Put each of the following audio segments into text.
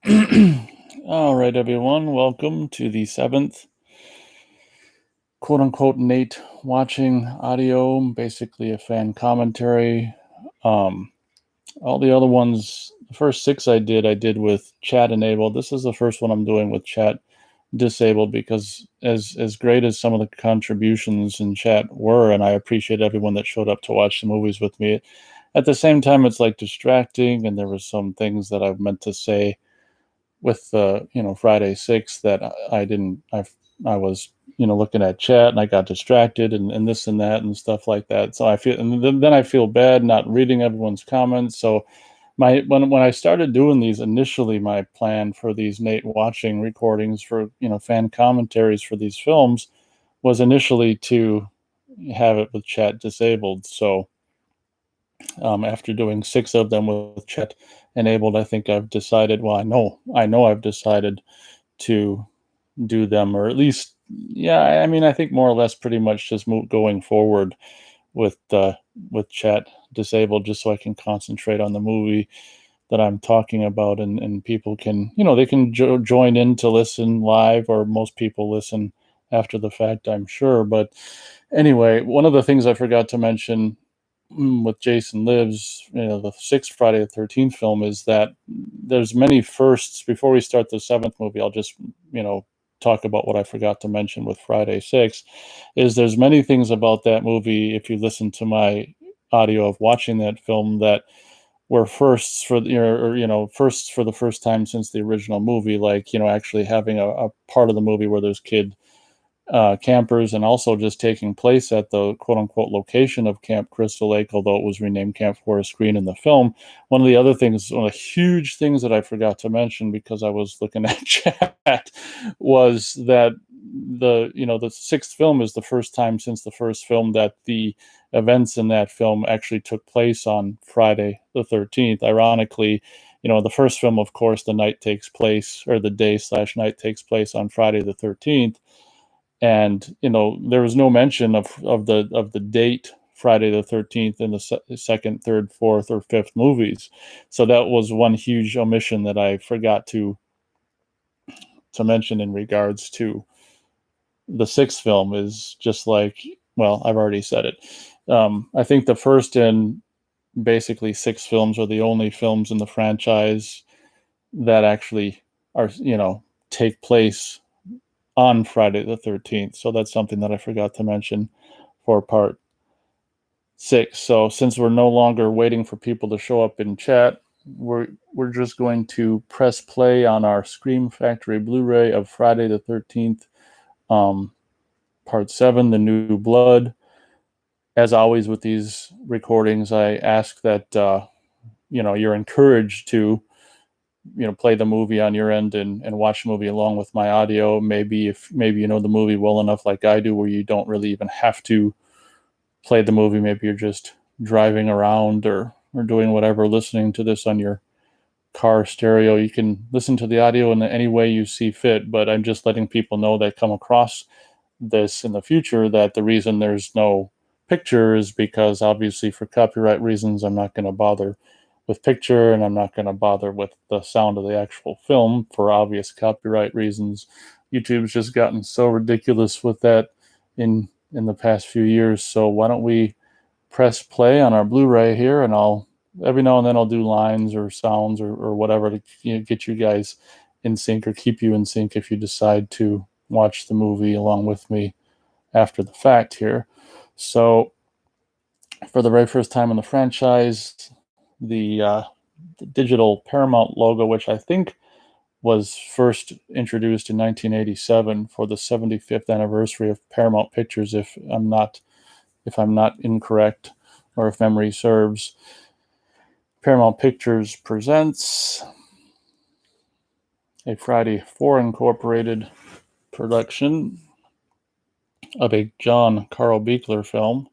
All right, everyone. Welcome to the seventh quote unquote Nate watching audio, basically a fan commentary. Um, all the other ones, the first six I did with chat enabled. This is the first one I'm doing with chat disabled because as great as some of the contributions in chat were, and I appreciate everyone that showed up to watch the movies with me. At the same time, it's like distracting, and there were some things that I meant to say with Friday 6 that I didn't I was looking at chat and I got distracted and this and that and stuff like that. So I feel and then I feel bad not reading everyone's comments. So my when I started doing these initially, my plan for these Nate watching recordings for fan commentaries for these films was initially to have it with chat disabled. So after doing six of them with chat enabled, I think I've decided. Well, I know I've decided to do them, or at least, yeah. I mean, I think more or less, pretty much just going forward with chat disabled, just so I can concentrate on the movie that I'm talking about, and people can, they can join in to listen live, or most people listen after the fact, I'm sure. But anyway, one of the things I forgot to mention with Jason Lives, the sixth Friday the 13th film, is that there's many firsts. Before we start the seventh movie, I'll just, talk about what I forgot to mention with Friday 6, is there's many things about that movie, if you listen to my audio of watching that film, that were firsts for firsts for the first time since the original movie, like actually having a part of the movie where there's campers, and also just taking place at the quote unquote location of Camp Crystal Lake, although it was renamed Camp Forest Green in the film. One of the other things, one of the huge things that I forgot to mention because I was looking at chat, was that the sixth film is the first time since the first film that the events in that film actually took place on Friday the 13th. Ironically, the first film, of course, the night takes place, or the day slash night takes place on Friday the 13th, and there was no mention of the date Friday the 13th in the second, third, fourth, or fifth movies. So that was one huge omission that I forgot to mention in regards to the sixth film. Is just like, well, I've already said it. I think the first and basically six films are the only films in the franchise that actually are take place on Friday the 13th. So that's something that I forgot to mention for part 6. So since we're no longer waiting for people to show up in chat, we're just going to press play on our Scream Factory Blu-ray of Friday the 13th, part 7, The New Blood. As always with these recordings, I ask that you're encouraged to play the movie on your end and watch the movie along with my audio. Maybe you know the movie well enough, like I do, where you don't really even have to play the movie. Maybe you're just driving around, or doing whatever, listening to this on your car stereo. You can listen to the audio in any way you see fit, but I'm just letting people know that come across this in the future that the reason there's no picture is because, obviously, for copyright reasons, I'm not going to bother with picture, and I'm not going to bother with the sound of the actual film for obvious copyright reasons. YouTube's just gotten so ridiculous with that in the past few years. So why don't we press play on our Blu-ray here, and I'll every now and then I'll do lines or sounds, or whatever, to get you guys in sync, or keep you in sync if you decide to watch the movie along with me after the fact here. So for the very first time in the franchise, the digital Paramount logo, which I think was first introduced in 1987 for the 75th anniversary of Paramount Pictures, if I'm not incorrect, or if memory serves. Paramount Pictures presents a Friday 4 Incorporated production of a John Carl Buechler film.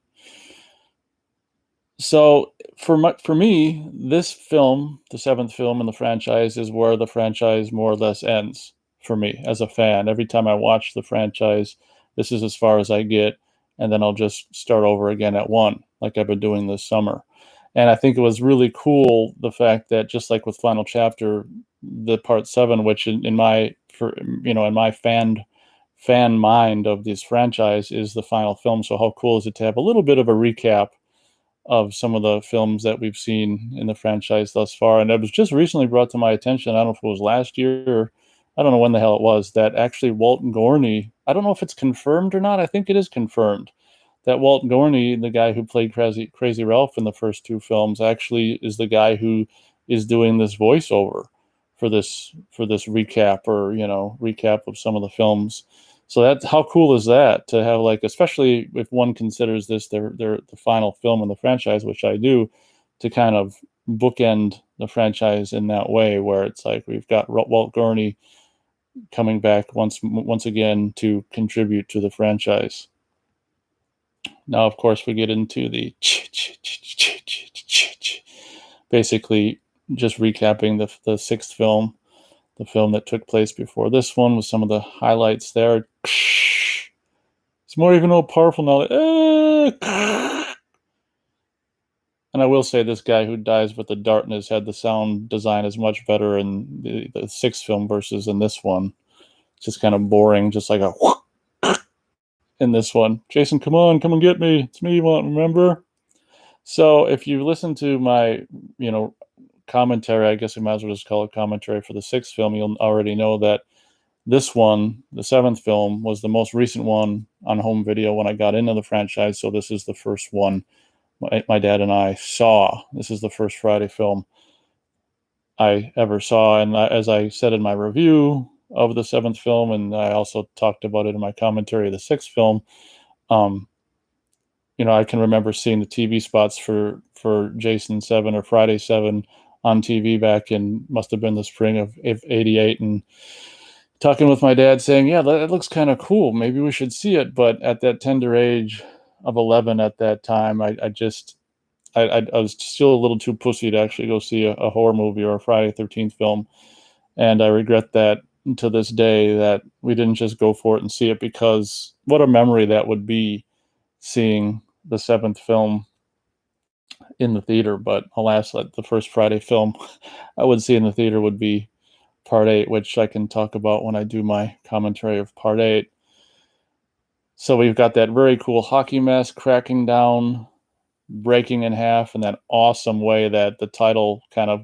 So for me, this film, the seventh film in the franchise, is where the franchise more or less ends for me as a fan. Every time I watch the franchise, this is as far as I get, and then I'll just start over again at 1, like I've been doing this summer. And I think it was really cool, the fact that, just like with Final Chapter, the part 7, which in my for in my fan mind of this franchise is the final film. So how cool is it to have a little bit of a recap of some of the films that we've seen in the franchise thus far? And it was just recently brought to my attention, I don't know if it was last year or I don't know when the hell it was, that actually Walt Gorney, I don't know if it's confirmed or not, I think it is confirmed, that Walt Gorney, the guy who played Crazy Ralph in the first two films, actually is the guy who is doing this voiceover for this recap, or recap of some of the films. So that's how cool is that to have, like, especially if one considers this their the final film in the franchise, which I do, to kind of bookend the franchise in that way, where it's like we've got Walt Gorney coming back once again to contribute to the franchise. Now, of course, we get into the basically just recapping the sixth film, the film that took place before this one, with some of the highlights there. It's more even more powerful now. And I will say, this guy who dies with the dart in his head, the sound design is much better in the sixth film versus in this one. It's just kind of boring, just like a in this one. Jason, come on get me. It's me you want, remember? So if you listen to my, commentary, I guess we might as well just call it commentary for the sixth film, you'll already know that this one, the seventh film, was the most recent one on home video when I got into the franchise. So this is the first one my dad and I saw. This is the first Friday film I ever saw. And as I said in my review of the seventh film, and I also talked about it in my commentary of the sixth film, um, I can remember seeing the TV spots for Jason 7 or Friday 7 on TV back in, must have been the spring of '88, and talking with my dad saying, yeah, that looks kind of cool. Maybe we should see it. But at that tender age of 11 at that time, I was still a little too pussy to actually go see a horror movie or a Friday 13th film. And I regret that to this day, that we didn't just go for it and see it, because what a memory that would be, seeing the seventh film in the theater. But alas, the first Friday film I would see in the theater would be part 8, which I can talk about when I do my commentary of part 8. So we've got that very cool hockey mask cracking down, breaking in half in that awesome way that the title kind of,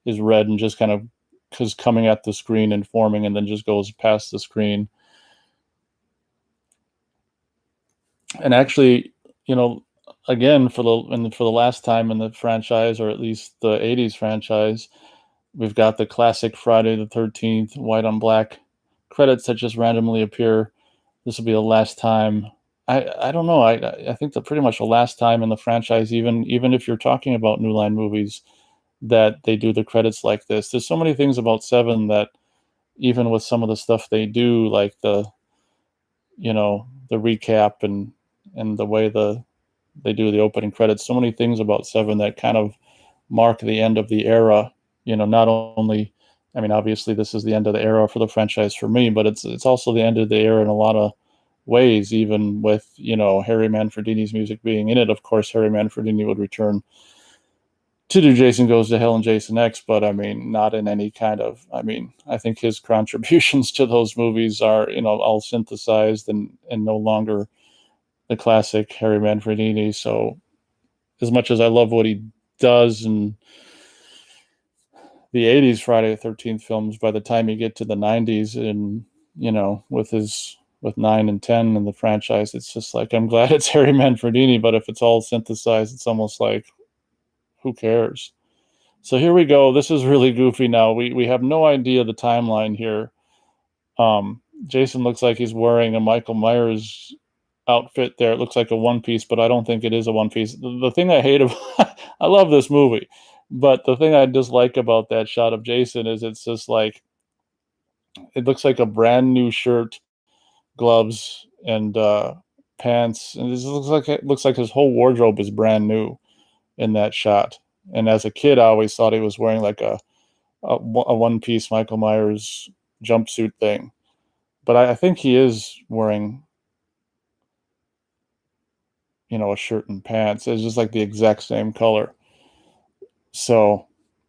is red and just kind of is coming at the screen and forming, and then just goes past the screen. And actually, again, for the last time in the franchise, or at least the '80s franchise, we've got the classic Friday the 13th white on black credits that just randomly appear. This will be the last time. I don't know. I think that pretty much the last time in the franchise, even if you're talking about New Line movies, that they do the credits like this. There's so many things about Seven that, even with some of the stuff they do, like the recap and the way they do the opening credits, so many things about Seven that kind of mark the end of the era. Not only, I mean, obviously this is the end of the era for the franchise for me, but it's also the end of the era in a lot of ways, even with, Harry Manfredini's music being in it. Of course, Harry Manfredini would return to do Jason Goes to Hell and Jason X, but I mean, not in any kind of, I mean, I think his contributions to those movies are, all synthesized and no longer the classic Harry Manfredini. So as much as I love what he does in the '80s Friday the 13th films, by the time you get to the '90s, and with 9 and 10 in the franchise, it's just like, I'm glad it's Harry Manfredini, but if it's all synthesized, it's almost like, who cares? So here we go. This is really goofy now. We have no idea the timeline here. Jason looks like he's wearing a Michael Myers outfit there. It looks like a one piece, but I don't think it is a one piece. The thing I hate about I love this movie, but the thing I dislike about that shot of Jason is, it's just like, it looks like a brand new shirt, gloves, and pants, and it looks like his whole wardrobe is brand new in that shot. And as a kid, I always thought he was wearing like a one piece Michael Myers jumpsuit thing, but I think he is wearing, a shirt and pants. It's just like the exact same color. So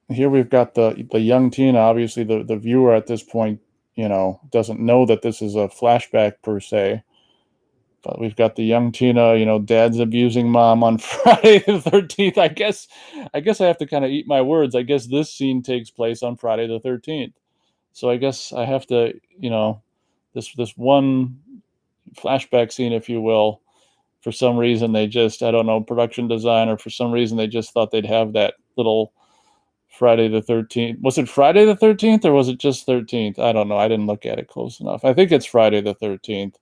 here we've got the young Tina. Obviously, the viewer at this point, doesn't know that this is a flashback per se. But we've got the young Tina, dad's abusing mom on Friday the 13th. I guess I have to kind of eat my words. I guess this scene takes place on Friday the 13th. So I guess I have to, this one flashback scene, if you will, for some reason they just, I don't know, production design, or for some reason they just thought they'd have that little Friday the 13th. Was it Friday the 13th or was it just 13th? I don't know. I didn't look at it close enough. I think it's Friday the 13th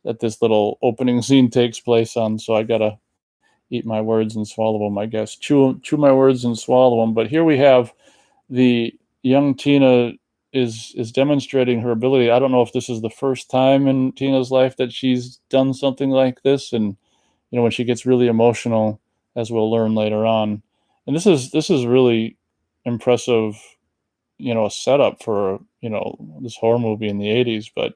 that this little opening scene takes place on. So I gotta eat my words and swallow them, I guess. Chew my words and swallow them. But here we have the young Tina is demonstrating her ability. I don't know if this is the first time in Tina's life that she's done something like this, and when she gets really emotional, as we'll learn later on. And this is really impressive, a setup for this horror movie in the 80s. But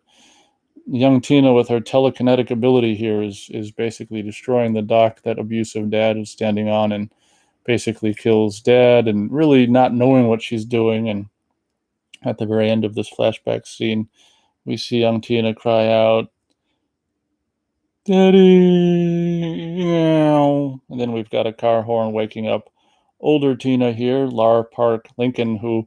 young Tina with her telekinetic ability here is basically destroying the dock that abusive dad is standing on, and basically kills dad, and really not knowing what she's doing. And at the very end of this flashback scene, we see young Tina cry out, "Daddy!" And then we've got a car horn waking up older Tina here, Lar Park Lincoln, who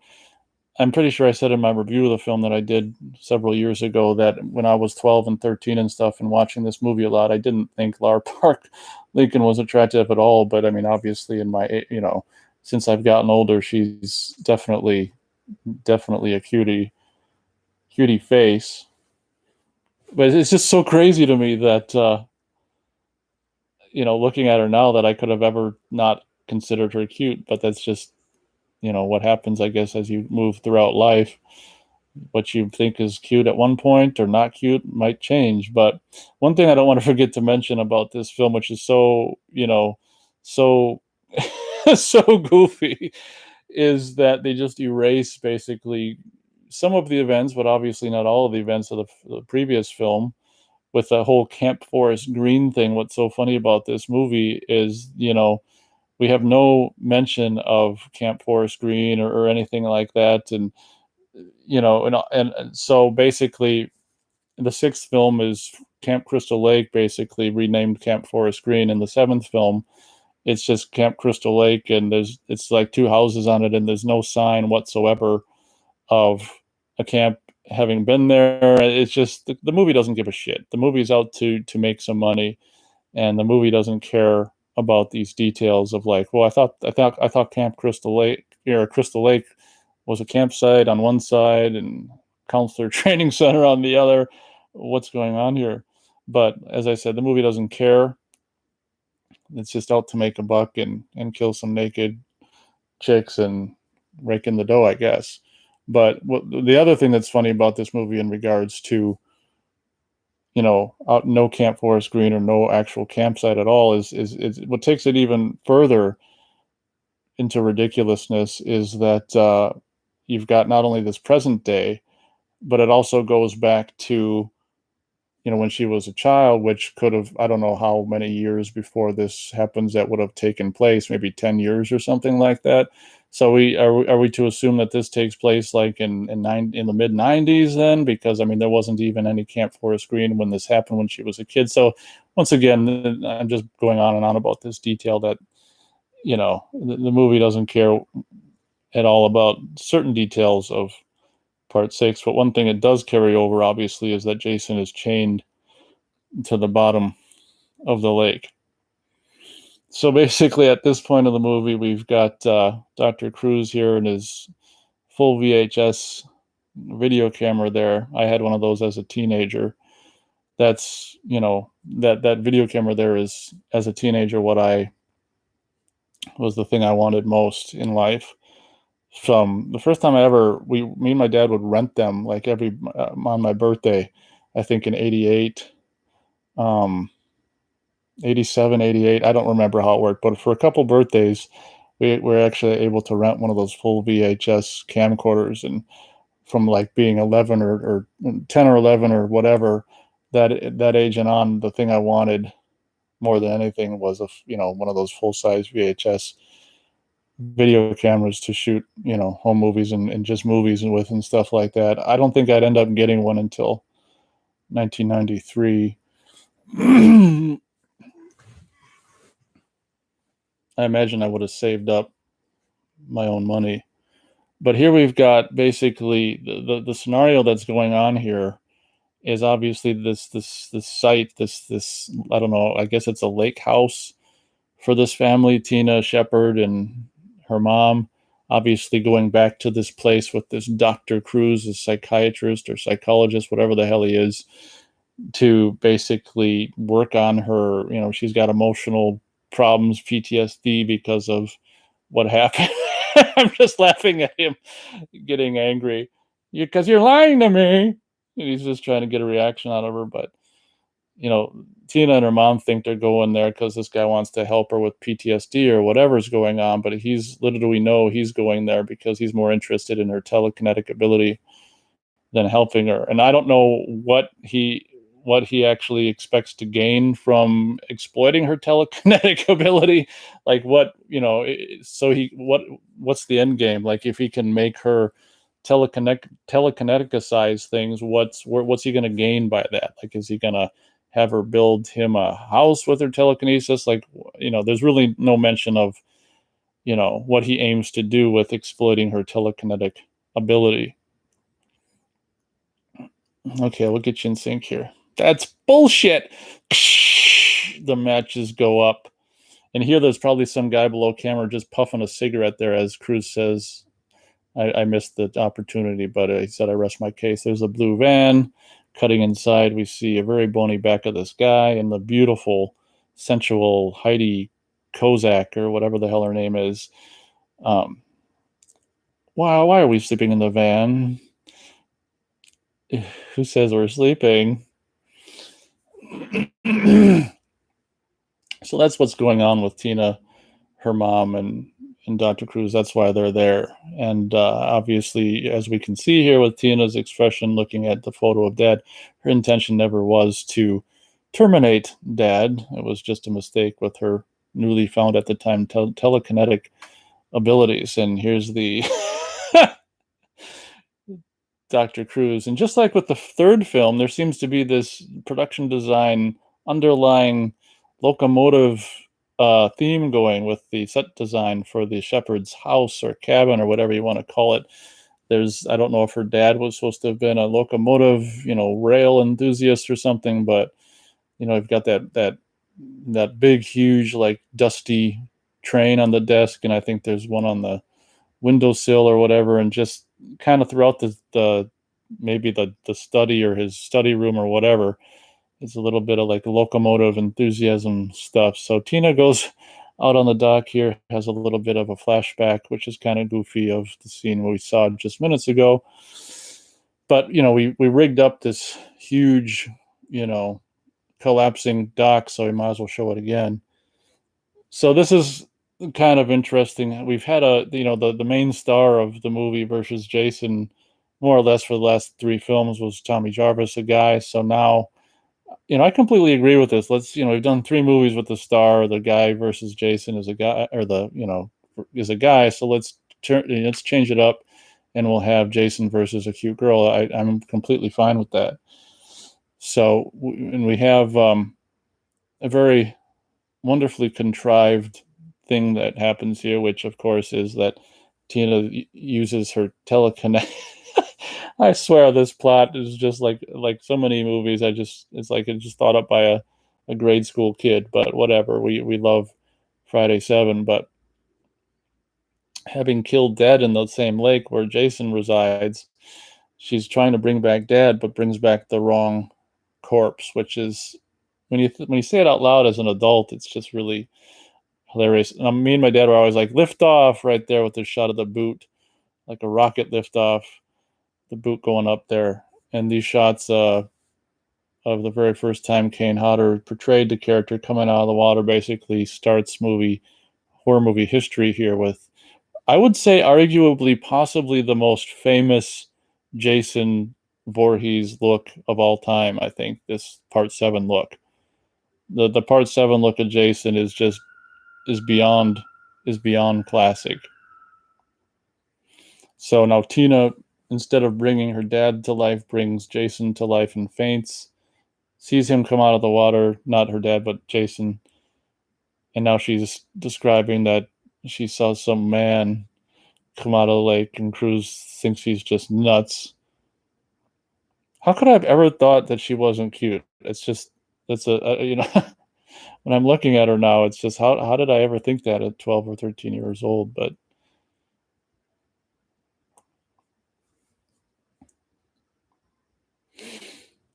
I'm pretty sure I said in my review of the film that I did several years ago that when I was 12 and 13 and stuff and watching this movie a lot, I didn't think Lar Park Lincoln was attractive at all. But I mean, obviously, since I've gotten older, she's definitely a cutie face. But it's just so crazy to me that, looking at her now, that I could have ever not considered her cute. But that's just, what happens, I guess, as you move throughout life. What you think is cute at one point or not cute might change. But one thing I don't want to forget to mention about this film, which is so, so so goofy, is that they just erase basically some of the events, but obviously not all of the events of the previous film, with the whole Camp Forest Green thing. What's so funny about this movie is, we have no mention of Camp Forest Green, or anything like that. And and so basically the sixth film is Camp Crystal Lake, basically renamed Camp Forest Green. In the seventh film, it's just Camp Crystal Lake, and it's like two houses on it, and there's no sign whatsoever of a camp having been there. It's just the movie doesn't give a shit. The movie's out to make some money, and the movie doesn't care about these details of, like, well, I thought Camp Crystal Lake, Crystal Lake, was a campsite on one side and counselor training center on the other. What's going on here? But as I said, the movie doesn't care. It's just out to make a buck and kill some naked chicks and rake in the dough, I guess. But the other thing that's funny about this movie in regards to, no Camp Forest Green or no actual campsite at all, is what takes it even further into ridiculousness, is that you've got not only this present day, but it also goes back to, when she was a child, which could have, I don't know how many years before this happens that would have taken place, maybe 10 years or something like that. So are we to assume that this takes place like in the mid 90s then? Because I mean, there wasn't even any Camp Forest Green when this happened, when she was a kid. So once again, I'm just going on and on about this detail that, the movie doesn't care at all about certain details of part six. But one thing it does carry over, obviously, is that Jason is chained to the bottom of the lake. So basically, at this point of the movie, we've got Dr. Cruz here and his full VHS video camera there. I had one of those as a teenager. That's, that video camera there is, as a teenager, what I was the thing I wanted most in life. From the first time me and my dad would rent them, like every on my birthday, I think in 88, 87, 88. I don't remember how it worked, but for a couple birthdays, we were actually able to rent one of those full VHS camcorders. And from like being 11 or 10 or 11 or whatever, that age and on, the thing I wanted more than anything was one of those full size VHS video cameras to shoot, home movies and just movies and with and stuff like that. I don't think I'd end up getting one until 1993. I imagine I would have saved up my own money. But here we've got basically the scenario that's going on here is obviously this site, this I don't know, I guess it's a lake house for this family, Tina Shepard and her mom, obviously going back to this place with this Dr. Cruz, a psychiatrist or psychologist, whatever the hell he is, to basically work on her. She's got emotional problems, PTSD, because of what happened. I'm just laughing at him getting angry because you're lying to me. And he's just trying to get a reaction out of her. But, Tina and her mom think they're going there because this guy wants to help her with PTSD or whatever's going on. But we know he's going there because he's more interested in her telekinetic ability than helping her. And I don't know what he actually expects to gain from exploiting her telekinetic ability. Like what's the end game? Like if he can make her telekineticisize things, what's he going to gain by that? Like, is he going to have her build him a house with her telekinesis? Like, there's really no mention of, what he aims to do with exploiting her telekinetic ability. Okay, we'll get you in sync here. That's bullshit. The matches go up. And here there's probably some guy below camera just puffing a cigarette there as Cruz says, I missed the opportunity, but he said, I rest my case. There's a blue van. Cutting inside, we see a very bony back of this guy and the beautiful, sensual Heidi Kozak, or whatever the hell her name is. Why are we sleeping in the van? Who says we're sleeping? So that's what's going on with Tina, her mom, and Dr. Cruz. That's why they're there. And obviously, as we can see here with Tina's expression looking at the photo of Dad, her intention never was to terminate Dad. It was just a mistake with her newly found at the time telekinetic abilities. And here's the Dr. Cruz. And just like with the third film, there seems to be this production design underlying locomotive theme going with the set design for the Shepherd's house or cabin or whatever you want to call it. I don't know if her dad was supposed to have been a locomotive, rail enthusiast or something, but you've got that big, huge, like dusty train on the desk, and I think there's one on the windowsill or whatever, and just kind of throughout the maybe the study or his study room or whatever, it's a little bit of like locomotive enthusiasm stuff. So Tina goes out on the dock here, has a little bit of a flashback, which is kind of goofy, of the scene we saw just minutes ago. But we rigged up this huge, collapsing dock, so we might as well show it again. So this is kind of interesting. We've had the main star of the movie versus Jason, more or less for the last three films, was Tommy Jarvis, a guy. So now, I completely agree with this. We've done three movies with the star, the guy versus Jason is a guy, or is a guy. So let's change it up, and we'll have Jason versus a cute girl. I'm completely fine with that. So, and we have a very wonderfully contrived thing that happens here, which of course is that Tina uses her telekinetic. I swear this plot is just like so many movies. It's like it's just thought up by a grade school kid, but whatever. We love Friday 7, but having killed Dad in the same lake where Jason resides, she's trying to bring back Dad, but brings back the wrong corpse, which is when you say it out loud as an adult, it's just really hilarious. And me and my dad were always like, lift off, right there with the shot of the boot, like a rocket lift off, the boot going up there. And these shots of the very first time Kane Hodder portrayed the character coming out of the water basically starts horror movie history here with, I would say, arguably possibly the most famous Jason Voorhees look of all time. I think this Part 7 look. The Part 7 look of Jason is beyond is beyond classic. So now Tina, instead of bringing her dad to life, brings Jason to life and faints, sees him come out of the water, not her dad, but Jason. And now she's describing that she saw some man come out of the lake, and Cruz thinks he's just nuts. How could I have ever thought that she wasn't cute? It's just, it's when I'm looking at her now, it's just, how did I ever think that at 12 or 13 years old? But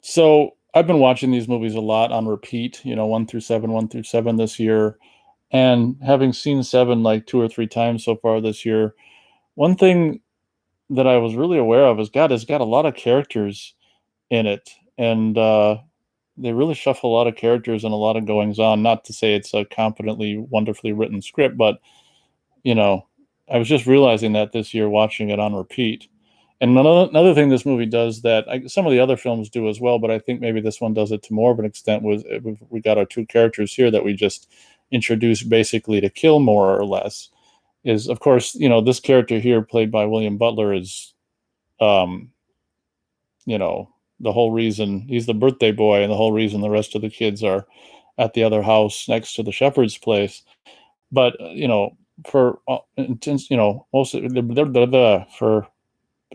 so I've been watching these movies a lot on repeat, 1 through 7 this year. And having seen 7 like 2 or 3 times so far this year, one thing that I was really aware of is, God, it's got a lot of characters in it. And they really shuffle a lot of characters and a lot of goings on. Not to say it's a competently, wonderfully written script, but, you know, I was just realizing that this year watching it on repeat. And another thing this movie does that some of the other films do as well, but I think maybe this one does it to more of an extent, was we got our 2 characters here that we just introduced basically to kill more or less. Is, of course, this character here played by William Butler is, um, the whole reason he's the birthday boy, and the whole reason the rest of the kids are at the other house next to the shepherd's place. But for most for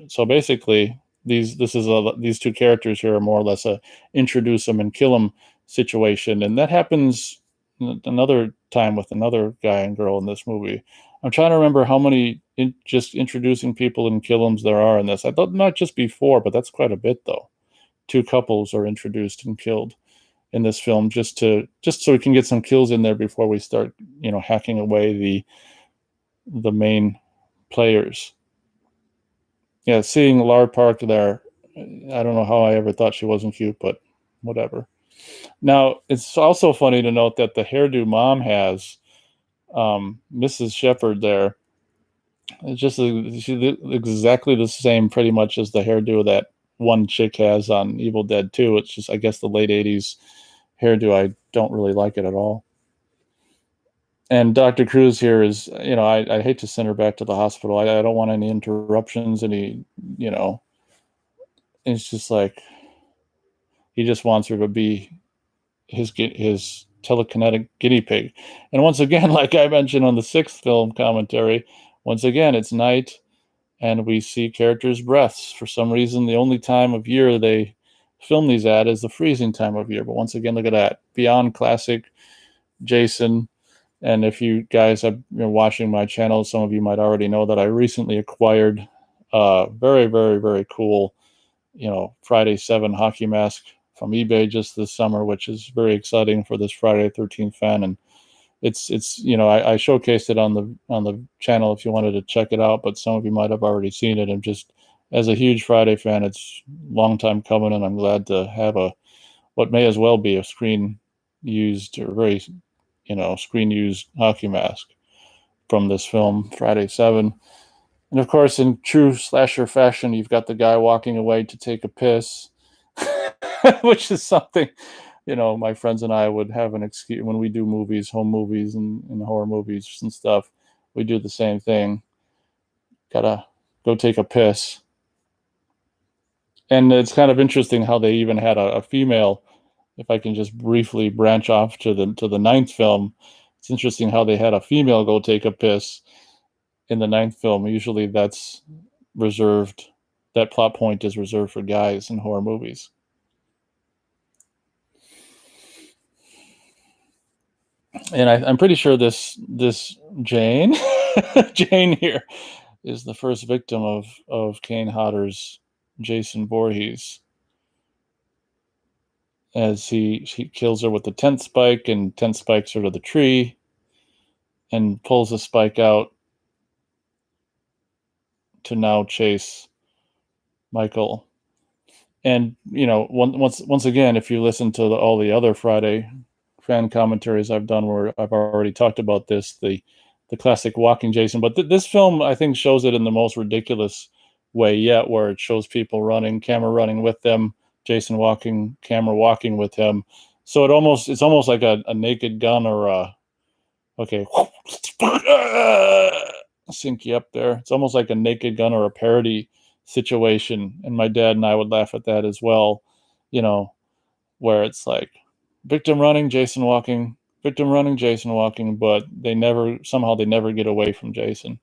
so basically these 2 characters here are more or less a introduce them and kill them situation, and that happens another time with another guy and girl in this movie. I'm trying to remember how many just introducing people and kill 'ems there are in this. I thought not just before, but that's quite a bit though. 2 couples are introduced and killed in this film, just so we can get some kills in there before we start hacking away the main players. Yeah, seeing Lar Park there, I don't know how I ever thought she wasn't cute, but whatever. Now, it's also funny to note that the hairdo mom has, Mrs. Shepherd there, it's just she's exactly the same pretty much as the hairdo that one chick has on Evil Dead 2. It's just, I guess, the late 80s hairdo. I don't really like it at all. And Dr. Cruz here is, I hate to send her back to the hospital. I don't want any interruptions, it's just like he just wants her to be his telekinetic guinea pig. And once again, like I mentioned on the 6th film commentary, once again, it's night and we see characters' breaths. For some reason, the only time of year they film these at is the freezing time of year. But once again, look at that. Beyond classic Jason. And if you guys have been watching my channel, some of you might already know that I recently acquired a very, very, very cool, Friday 7 hockey mask from eBay just this summer, which is very exciting for this Friday 13th fan. And it's I showcased it on the channel if you wanted to check it out, but some of you might have already seen it. And just as a huge Friday fan, it's a long time coming, and I'm glad to have what may as well be a screen used hockey mask from this film, Friday 7. And of course, in true slasher fashion, you've got the guy walking away to take a piss, which is something, my friends and I would have an excuse when we do movies, home movies and horror movies and stuff. We do the same thing. Gotta go take a piss. And it's kind of interesting how they even had a female. If I can just briefly branch off to the 9th film, it's interesting how they had a female go take a piss in the 9th film. Usually that's reserved. That plot point is reserved for guys in horror movies. And I'm pretty sure this Jane, Jane here, is the first victim of Kane Hodder's Jason Voorhees, as he kills her with the tent spike and tent spikes her to the tree and pulls the spike out to now chase Michael. And once again, if you listen to all the other Friday fan commentaries I've done where I've already talked about this, the classic walking Jason, but this film I think shows it in the most ridiculous way yet, where it shows people running, camera running with them, Jason walking, camera walking with him. So it's almost like a Naked Gun or okay, sink you up there. It's almost like a Naked Gun or a parody situation, and my dad and I would laugh at that as well. You know, where it's like victim running, Jason walking, victim running, Jason walking, but they never get away from Jason.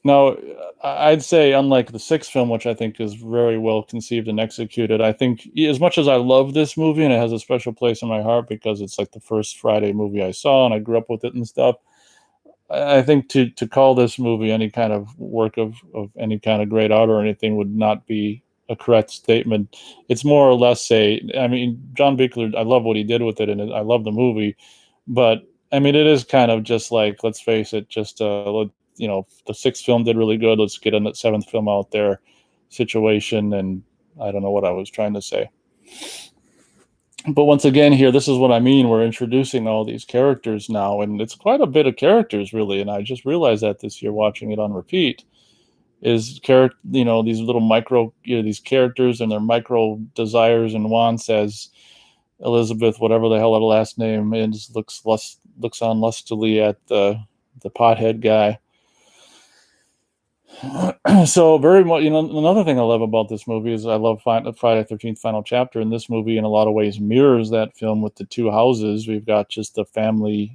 Now, I'd say, unlike the sixth film, which I think is very well conceived and executed, I think as much as I love this movie and it has a special place in my heart because it's like the first Friday movie I saw and I grew up with it and stuff, I think to call this movie any kind of work of any kind of great art or anything would not be a correct statement. It's more or less I mean, John Buechler, I love what he did with it and I love the movie, but I mean, it is kind of just like, let's face it, just the sixth film did really good. Let's get a seventh film out there situation. And I don't know what I was trying to say. But once again, here, this is what I mean. We're introducing all these characters now, and it's quite a bit of characters, really. And I just realized that this year watching it on repeat is these little micro, these characters and their micro desires and wants as Elizabeth, whatever the hell her last name is, looks on lustily at the pothead guy. So very much, another thing I love about this movie is I love Friday the 13th Final Chapter, and this movie in a lot of ways mirrors that film with the two houses. We've got just the family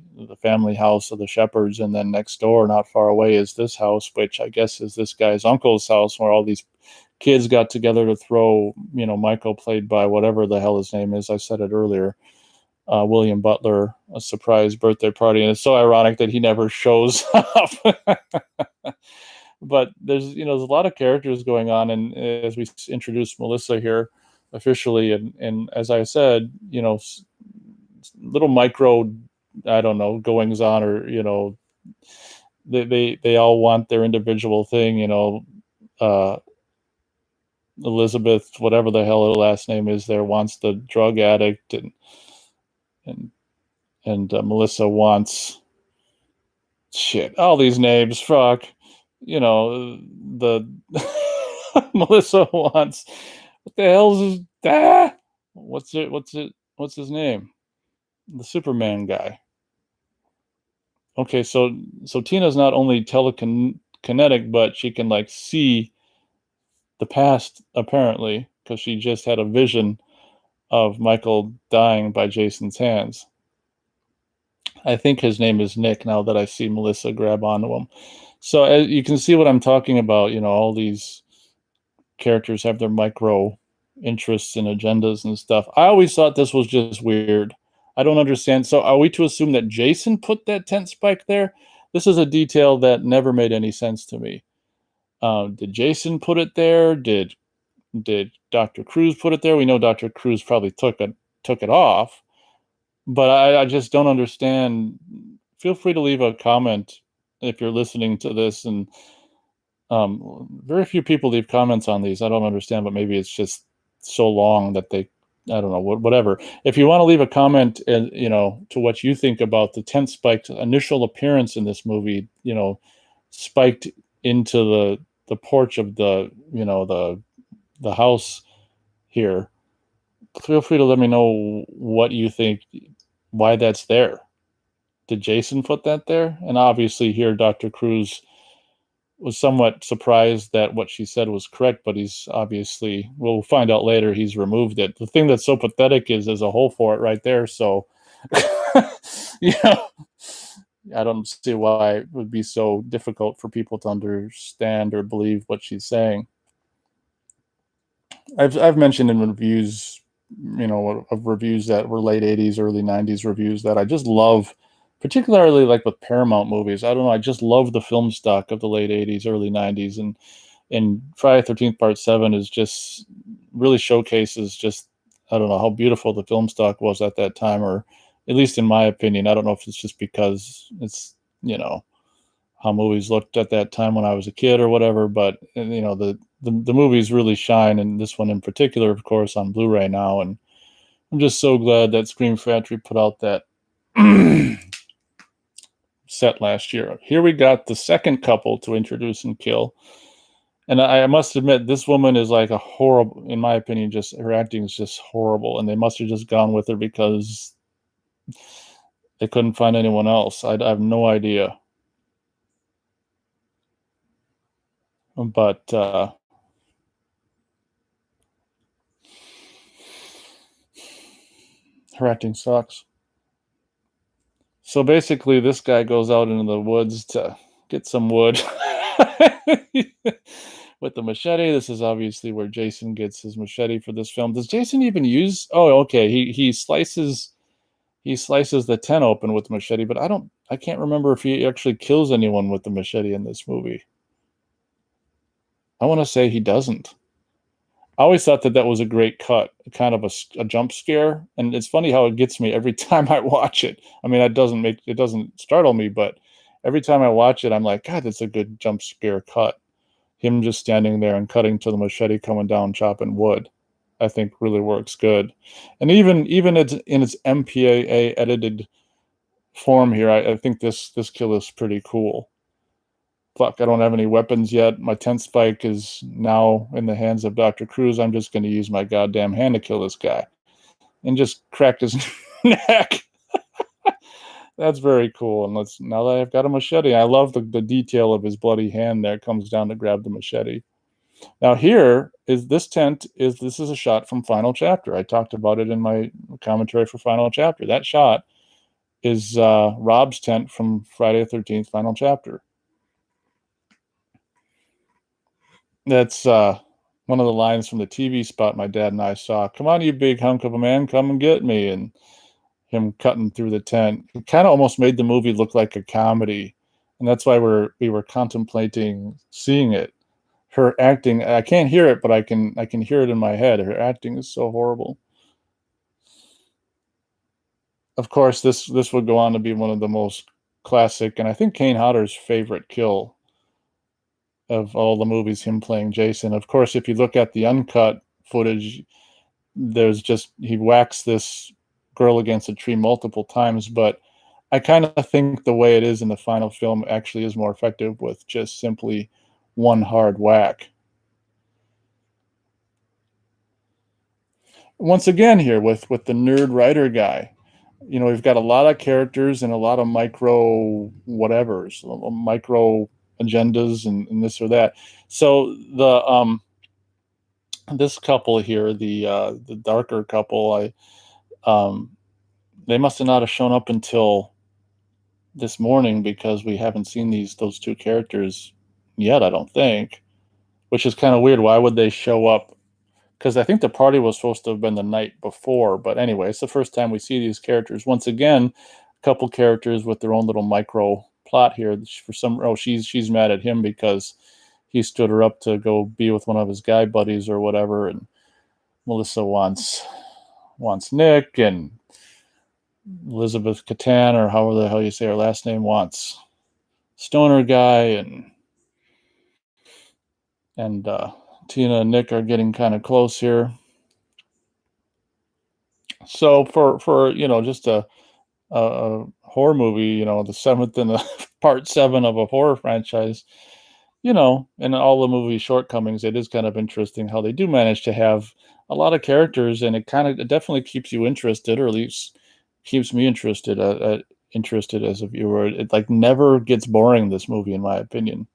house of the Shepherds, and then next door, not far away, is this house, which I guess is this guy's uncle's house, where all these kids got together to throw, Michael, played by whatever the hell his name is, I said it earlier, William Butler, a surprise birthday party. And it's so ironic that he never shows up. But there's a lot of characters going on, and as we introduce Melissa here officially, and as I said, little micro, I don't know, goings on, or they all want their individual thing. Elizabeth, whatever the hell her last name is, there wants the drug addict, and Melissa wants all these names. Fuck. The Melissa wants, what the hell's what's his name? The Superman guy. Okay, so Tina's not only telekinetic, but she can like see the past, apparently, because she just had a vision of Michael dying by Jason's hands. I think his name is Nick, now that I see Melissa grab onto him. So as you can see what I'm talking about, all these characters have their micro interests and agendas and stuff. I always thought this was just weird. I don't understand. So are we to assume that Jason put that tent spike there? This is a detail that never made any sense to me. Did Jason put it there? Did Dr. Cruz put it there? We know Dr. Cruz probably took it off, but I just don't understand. Feel free to leave a comment if you're listening to this, and very few people leave comments on these. I don't understand, but maybe it's just so long that I don't know, whatever. If you want to leave a comment, to what you think about the tent spike's initial appearance in this movie, spiked into the porch of the house here, feel free to let me know what you think, why that's there. Did Jason put that there? And obviously here, Dr. Cruz was somewhat surprised that what she said was correct, but he's obviously, we'll find out later, he's removed it. The thing that's so pathetic is there's a hole for it right there. So, I don't see why it would be so difficult for people to understand or believe what she's saying. I've mentioned in reviews, of reviews that were late 80s, early 90s reviews, that I just love, particularly like with Paramount movies. I don't know, I just love the film stock of the late 80s, early 90s, and Friday the 13th Part 7 is just really showcases just, I don't know, how beautiful the film stock was at that time, or at least in my opinion. I don't know if it's just because it's, how movies looked at that time when I was a kid or whatever, but the movies really shine, and this one in particular, of course, on Blu-ray now. And I'm just so glad that Scream Factory put out that set last year. Here we got the second couple to introduce and kill. And I must admit, this woman is like a horrible, in my opinion, just her acting is just horrible. And they must have just gone with her because They couldn't find anyone else. I have no idea. But her acting sucks. So basically, this guy goes out into the woods to get some wood with the machete. This is obviously where Jason gets his machete for this film. Does Jason even use? Oh, okay. He slices the tent open with the machete, but I can't remember if he actually kills anyone with the machete in this movie. I want to say he doesn't. I always thought that that was a great cut, kind of a jump scare, and it's funny how it gets me every time I watch it. I mean, it doesn't startle me, but every time I watch it, I'm like, God, that's a good jump scare cut. Him just standing there and cutting to the machete coming down, chopping wood, I think really works good. And even it's in its MPAA edited form here, I think this kill is pretty cool. Fuck, I don't have any weapons yet. My tent spike is now in the hands of Dr. Cruz. I'm just going to use my goddamn hand to kill this guy and just crack his neck. That's very cool. And now that I've got a machete, I love the detail of his bloody hand there comes down to grab the machete. Now here is this is a shot from Final Chapter. I talked about it in my commentary for Final Chapter. That shot is Rob's tent from Friday the 13th Final Chapter. That's one of the lines from the TV spot my dad and I saw. Come on, you big hunk of a man, come and get me. And him cutting through the tent. It kind of almost made the movie look like a comedy. And that's why we were contemplating seeing it. Her acting, I can't hear it, but I can hear it in my head. Her acting is so horrible. Of course, this would go on to be one of the most classic, and I think Kane Hodder's favorite kill of all the movies, him playing Jason. Of course, if you look at the uncut footage, there's just he whacks this girl against a tree multiple times, but I kind of think the way it is in the final film actually is more effective with just simply one hard whack. Once again here with the nerd writer guy, we've got a lot of characters and a lot of micro whatevers, micro agendas and this or that. So this couple here, the darker couple, um they must have not have shown up until this morning because we haven't seen those two characters yet, I don't think, which is kind of weird. Why would they show up? Because I think the party was supposed to have been the night before. But anyway, it's the first time we see these characters. Once again, a couple characters with their own little micro plot here. She's mad at him because he stood her up to go be with one of his guy buddies or whatever, and Melissa wants Nick, and Elizabeth Catan, or however the hell you say her last name, wants Stoner guy, and Tina and Nick are getting kind of close here. So for just a horror movie, the seventh in the part seven of a horror franchise, and all the movie shortcomings, it is kind of interesting how they do manage to have a lot of characters, and it definitely keeps you interested, or at least keeps me interested as a viewer. It like never gets boring, this movie, in my opinion.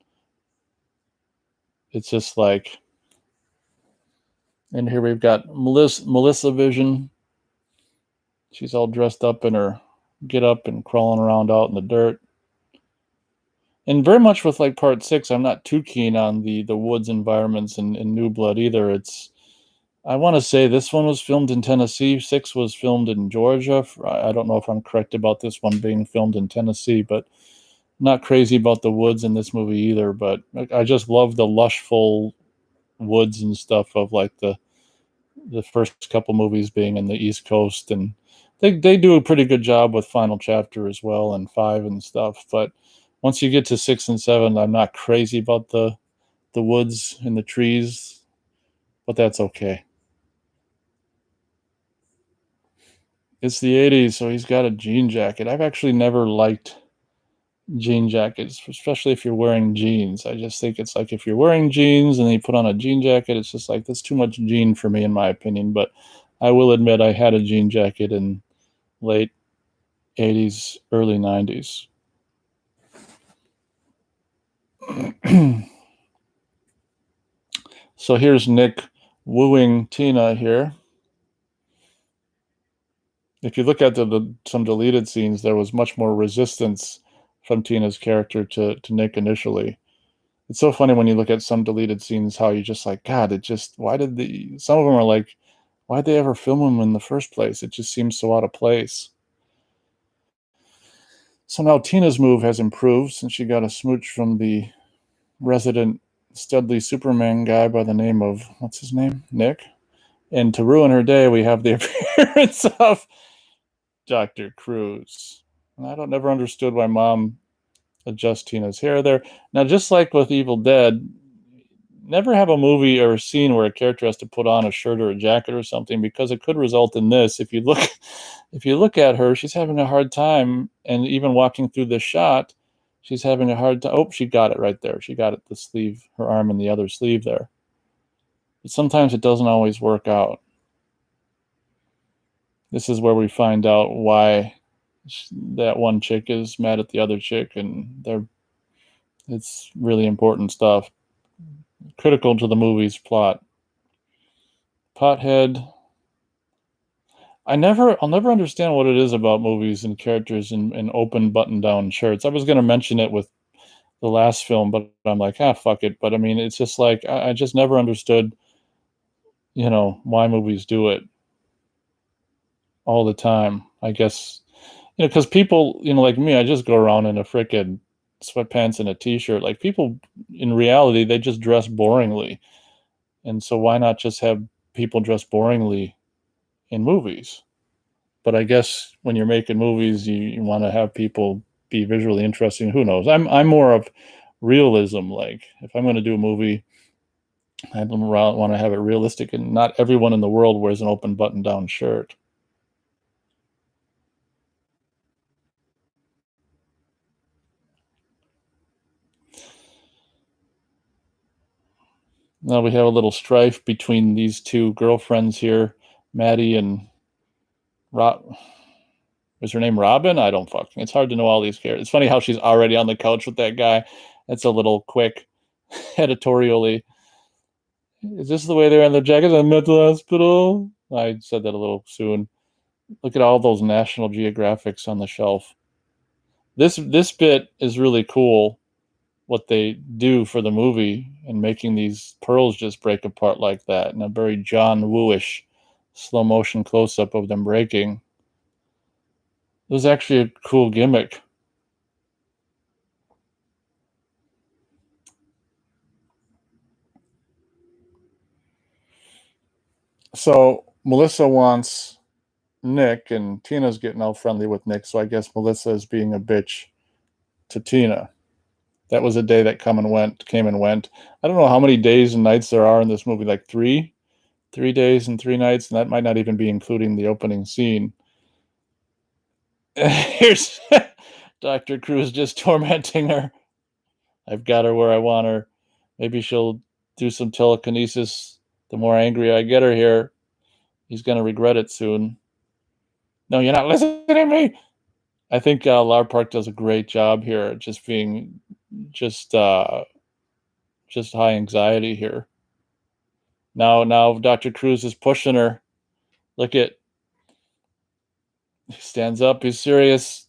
It's just like, and here we've got Melissa Vision. She's all dressed up in her get up and crawling around out in the dirt. And very much with like part six, I'm not too keen on the woods environments in New Blood either. I want to say this one was filmed in Tennessee. Six was filmed in Georgia. I don't know if I'm correct about this one being filmed in Tennessee, but not crazy about the woods in this movie either. But I just love the lushful woods and stuff of like the first couple movies being in the East Coast, and they do a pretty good job with Final Chapter as well, and five and stuff. But once you get to six and seven, I'm not crazy about the woods and the trees, but that's okay. It's the 80s, so he's got a jean jacket. I've actually never liked jean jackets, especially if you're wearing jeans. I just think it's like if you're wearing jeans and then you put on a jean jacket, it's just like that's too much jean for me, in my opinion. But I will admit I had a jean jacket in late 80s, early 90s. So here's Nick wooing Tina here. If you look at some deleted scenes, there was much more resistance from Tina's character to Nick initially. It's so funny when you look at some deleted scenes how you just like, God, why did some of them are like, why'd they ever film them in the first place? It just seems so out of place. So now Tina's move has improved since she got a smooch from the resident Studley Superman guy by the name of, what's his name? Nick. And to ruin her day, we have the appearance of Dr. Cruz. And I don't never understood why Mom adjusts Tina's hair there. Now, just like with Evil Dead, never have a movie or a scene where a character has to put on a shirt or a jacket or something, because it could result in this. If you look at her, she's having a hard time, and even walking through this shot, she's having a hard time. Oh, she got it right there. She got it, the sleeve, her arm in the other sleeve there. But sometimes it doesn't always work out. This is where we find out why that one chick is mad at the other chick, and it's really important stuff, critical to the movie's plot. Pothead. I'll never understand what it is about movies and characters in open button-down shirts. I was going to mention it with the last film, but I'm like, fuck it. But I mean, it's just like, I just never understood, why movies do it all the time. I guess, because people, like me, I just go around in a frickin' sweatpants and a t-shirt. Like, people in reality, they just dress boringly. And so why not just have people dress boringly in movies? But I guess when you're making movies, you want to have people be visually interesting. Who knows? I'm more of realism. Like, if I'm going to do a movie, I don't want to have it realistic, and not everyone in the world wears an open button-down shirt. Now we have a little strife between these two girlfriends here, Maddie and Rob. Is her name Robin? I don't fucking. It's hard to know all these characters. It's funny how she's already on the couch with that guy. That's a little quick, editorially. Is this the way they're in the jackets at mental hospital? I said that a little soon. Look at all those National Geographics on the shelf. This bit is really cool, what they do for the movie and making these pearls just break apart like that in a very John Woo-ish slow motion close up of them breaking. It was actually a cool gimmick. So Melissa wants Nick, and Tina's getting all friendly with Nick, so I guess Melissa is being a bitch to Tina. That was a day that came and went. I don't know how many days and nights there are in this movie, like three days and 3 nights, and that might not even be including the opening scene. Here's Dr. Cruz just tormenting her. I've got her where I want her. Maybe she'll do some telekinesis. The more angry I get her here, he's going to regret it soon. No, you're not listening to me. I think Lar Park does a great job here, just being just high anxiety here. Now Dr. Cruz is pushing her. Look at, he stands up. He's serious.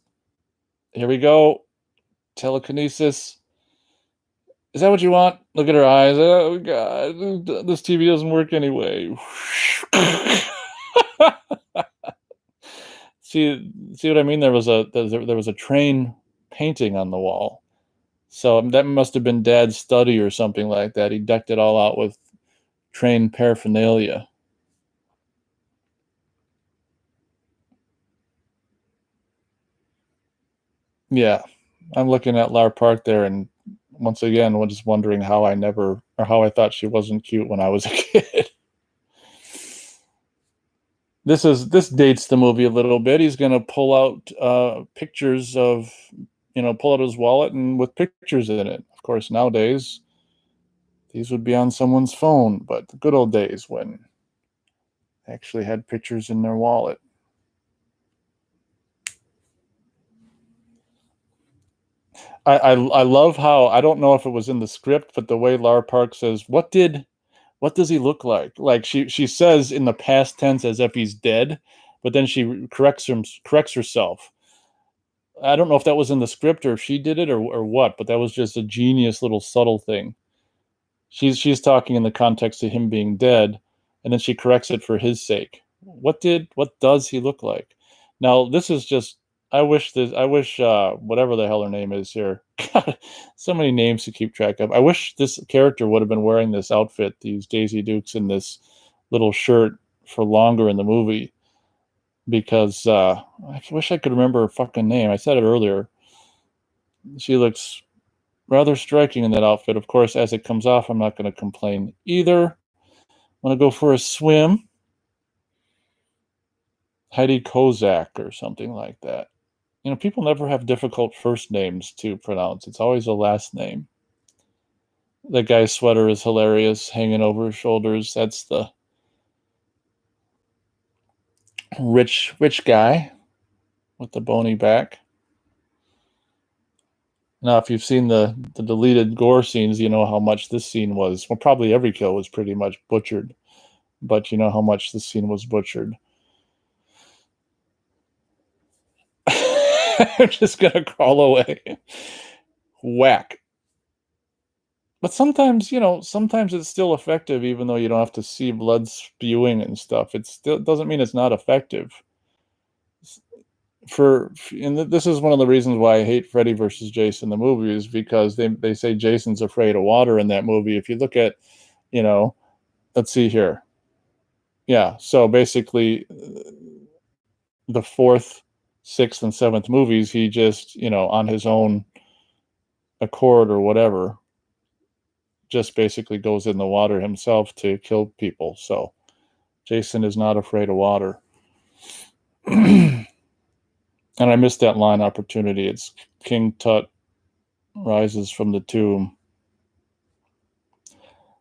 Here we go. Telekinesis. Is that what you want? Look at her eyes. Oh God, this TV doesn't work anyway. see what I mean? There was a train painting on the wall. So that must have been Dad's study or something like that. He decked it all out with train paraphernalia. Yeah, I'm looking at Lar Park there, and once again, I'm just wondering how I thought she wasn't cute when I was a kid. This dates the movie a little bit. He's gonna pull out pictures of, pull out his wallet and with pictures in it. Of course, nowadays these would be on someone's phone, but the good old days when they actually had pictures in their wallet. I love how, I don't know if it was in the script, but the way Lara Park says, what does he look like? Like she says in the past tense as if he's dead, but then she corrects herself. I don't know if that was in the script or if she did it or what, but that was just a genius little subtle thing. She's talking in the context of him being dead, and then she corrects it for his sake. What does he look like? Now this is just, I wish whatever the hell her name is here. God, so many names to keep track of. I wish this character would have been wearing this outfit, these Daisy Dukes and this little shirt for longer in the movie, because I wish I could remember her fucking name. I said it earlier. She looks rather striking in that outfit. Of course, as it comes off, I'm not going to complain either. I'm going to go for a swim. Heidi Kozak or something like that. You know, people never have difficult first names to pronounce. It's always a last name. That guy's sweater is hilarious, hanging over his shoulders. That's the rich guy with the bony back. Now, if you've seen the deleted gore scenes, you know how much this scene was. Well, probably every kill was pretty much butchered, but you know how much this scene was butchered. I'm just gonna crawl away. Whack. But sometimes, sometimes it's still effective, even though you don't have to see blood spewing and stuff. It still doesn't mean it's not effective. And this is one of the reasons why I hate Freddy versus Jason the movie, is because they say Jason's afraid of water in that movie. If you look at, let's see here. Yeah, so basically, the fourth, sixth, and seventh movies, he just, on his own accord or whatever, just basically goes in the water himself to kill people. So Jason is not afraid of water. And I missed that line opportunity. It's King Tut rises from the tomb.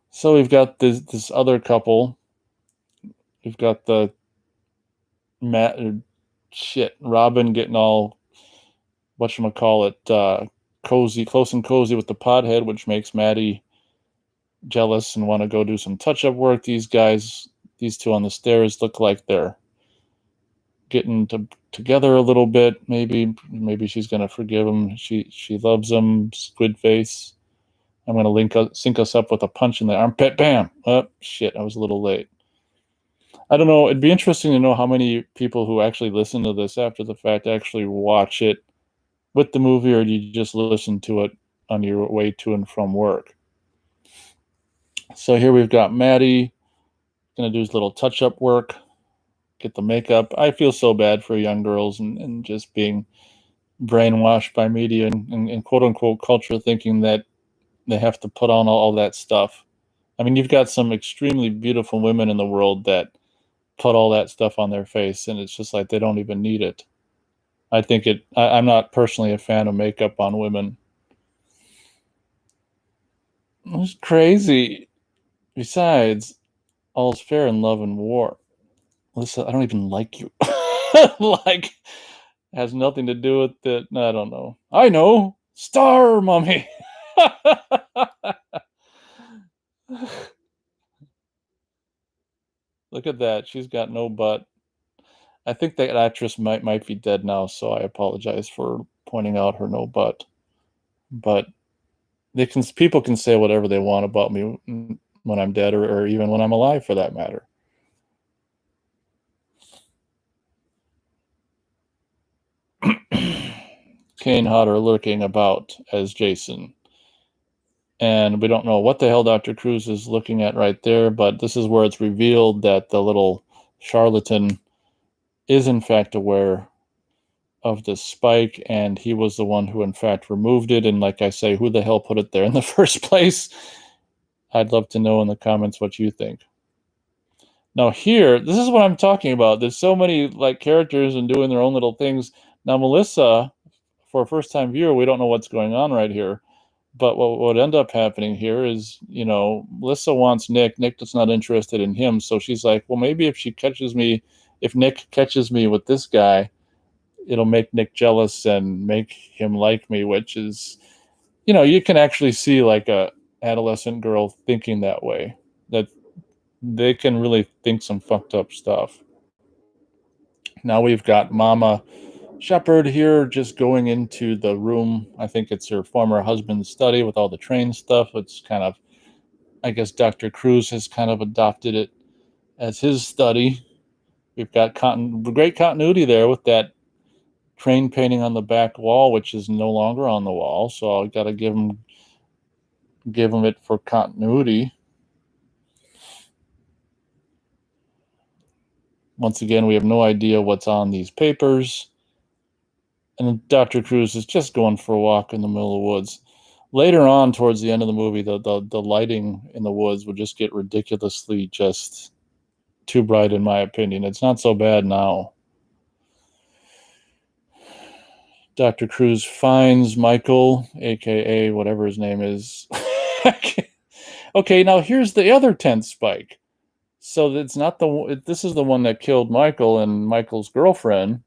So we've got this other couple. We've got the Robin getting all, cozy, close and cozy with the pothead, which makes Maddie jealous and want to go do some touch-up work. These two on the stairs look like they're getting together a little bit. Maybe she's gonna forgive him. She loves him. Squid face. I'm gonna sync us up with a punch in the armpit. Bam! Oh shit! I was a little late. I don't know. It'd be interesting to know how many people who actually listen to this after the fact actually watch it with the movie, or do you just listen to it on your way to and from work? So here we've got Maddie gonna do his little touch-up work, get the makeup. I feel so bad for young girls and just being brainwashed by media and quote unquote culture, thinking that they have to put on all that stuff. I mean, you've got some extremely beautiful women in the world that put all that stuff on their face, and it's just like they don't even need it. I'm not personally a fan of makeup on women. It's crazy. Besides, all's fair in love and war. Lisa, I don't even like you. Like, has nothing to do with it. I don't know. I know. Star Mummy. Look at that. She's got no butt. I think that actress might be dead now, so I apologize for pointing out her no butt. But people can say whatever they want about me when I'm dead, or even when I'm alive, for that matter. Kane Hodder lurking about as Jason. And we don't know what the hell Dr. Cruz is looking at right there, but this is where it's revealed that the little charlatan is in fact aware of the spike, and he was the one who in fact removed it. And like I say, who the hell put it there in the first place? I'd love to know in the comments what you think. Now here, this is what I'm talking about. There's so many like characters and doing their own little things. Now Melissa, for a first-time viewer, we don't know what's going on right here. But what would end up happening here is, Melissa wants Nick. Nick is not interested in him. So she's like, well, maybe if Nick catches me with this guy, it'll make Nick jealous and make him like me, which is you can actually see like a adolescent girl thinking that way, that they can really think some fucked up stuff. Now we've got Mama Shepard here just going into the room. I think it's her former husband's study with all the train stuff. It's kind of, I guess Dr. Cruz has kind of adopted it as his study. We've got great continuity there with that train painting on the back wall, which is no longer on the wall. So I got to give him it for continuity. Once again, we have no idea what's on these papers. And Dr. Cruz is just going for a walk in the middle of the woods. Later on, towards the end of the movie, the lighting in the woods would just get ridiculously just too bright, in my opinion. It's not so bad now. Dr. Cruz finds Michael, aka whatever his name is. Okay, now here's the other tent spike. So it's not this is the one that killed Michael and Michael's girlfriend.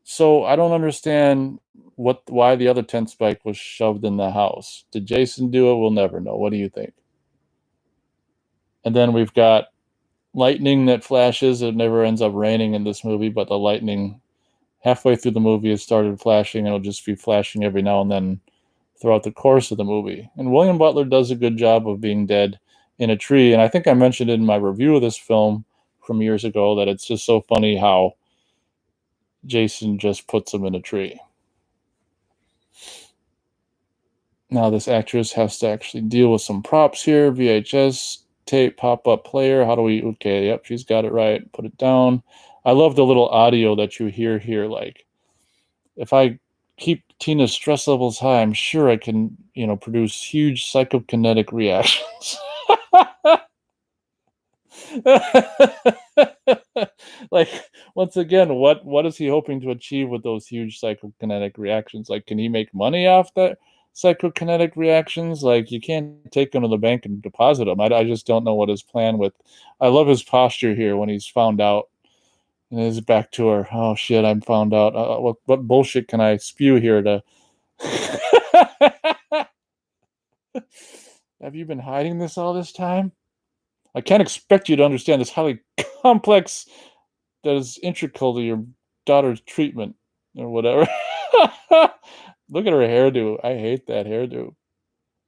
So I don't understand why the other tent spike was shoved in the house. Did Jason do it? We'll never know. What do you think? And then we've got lightning that flashes. It never ends up raining in this movie, but the lightning halfway through the movie has started flashing, and it'll just be flashing every now and then throughout the course of the movie. And William Butler does a good job of being dead in a tree. And I think I mentioned in my review of this film from years ago that it's just so funny how Jason just puts him in a tree. Now this actress has to actually deal with some props here. VHS tape, pop-up player. How do we, okay, yep, she's got it right. Put it down. I love the little audio that you hear here. Like, if I keep Tina's stress levels high, I'm sure I can, produce huge psychokinetic reactions. Like, once again, what is he hoping to achieve with those huge psychokinetic reactions? Like, can he make money off that psychokinetic reactions? Like, you can't take them to the bank and deposit them. I just don't know what his plan with. I love his posture here when he's found out and he's back to her. Oh shit, I'm found out. What bullshit can I spew here to have you been hiding this all this time? I can't expect you to understand this highly complex that is integral to your daughter's treatment or whatever. Look at her hairdo. I hate that hairdo.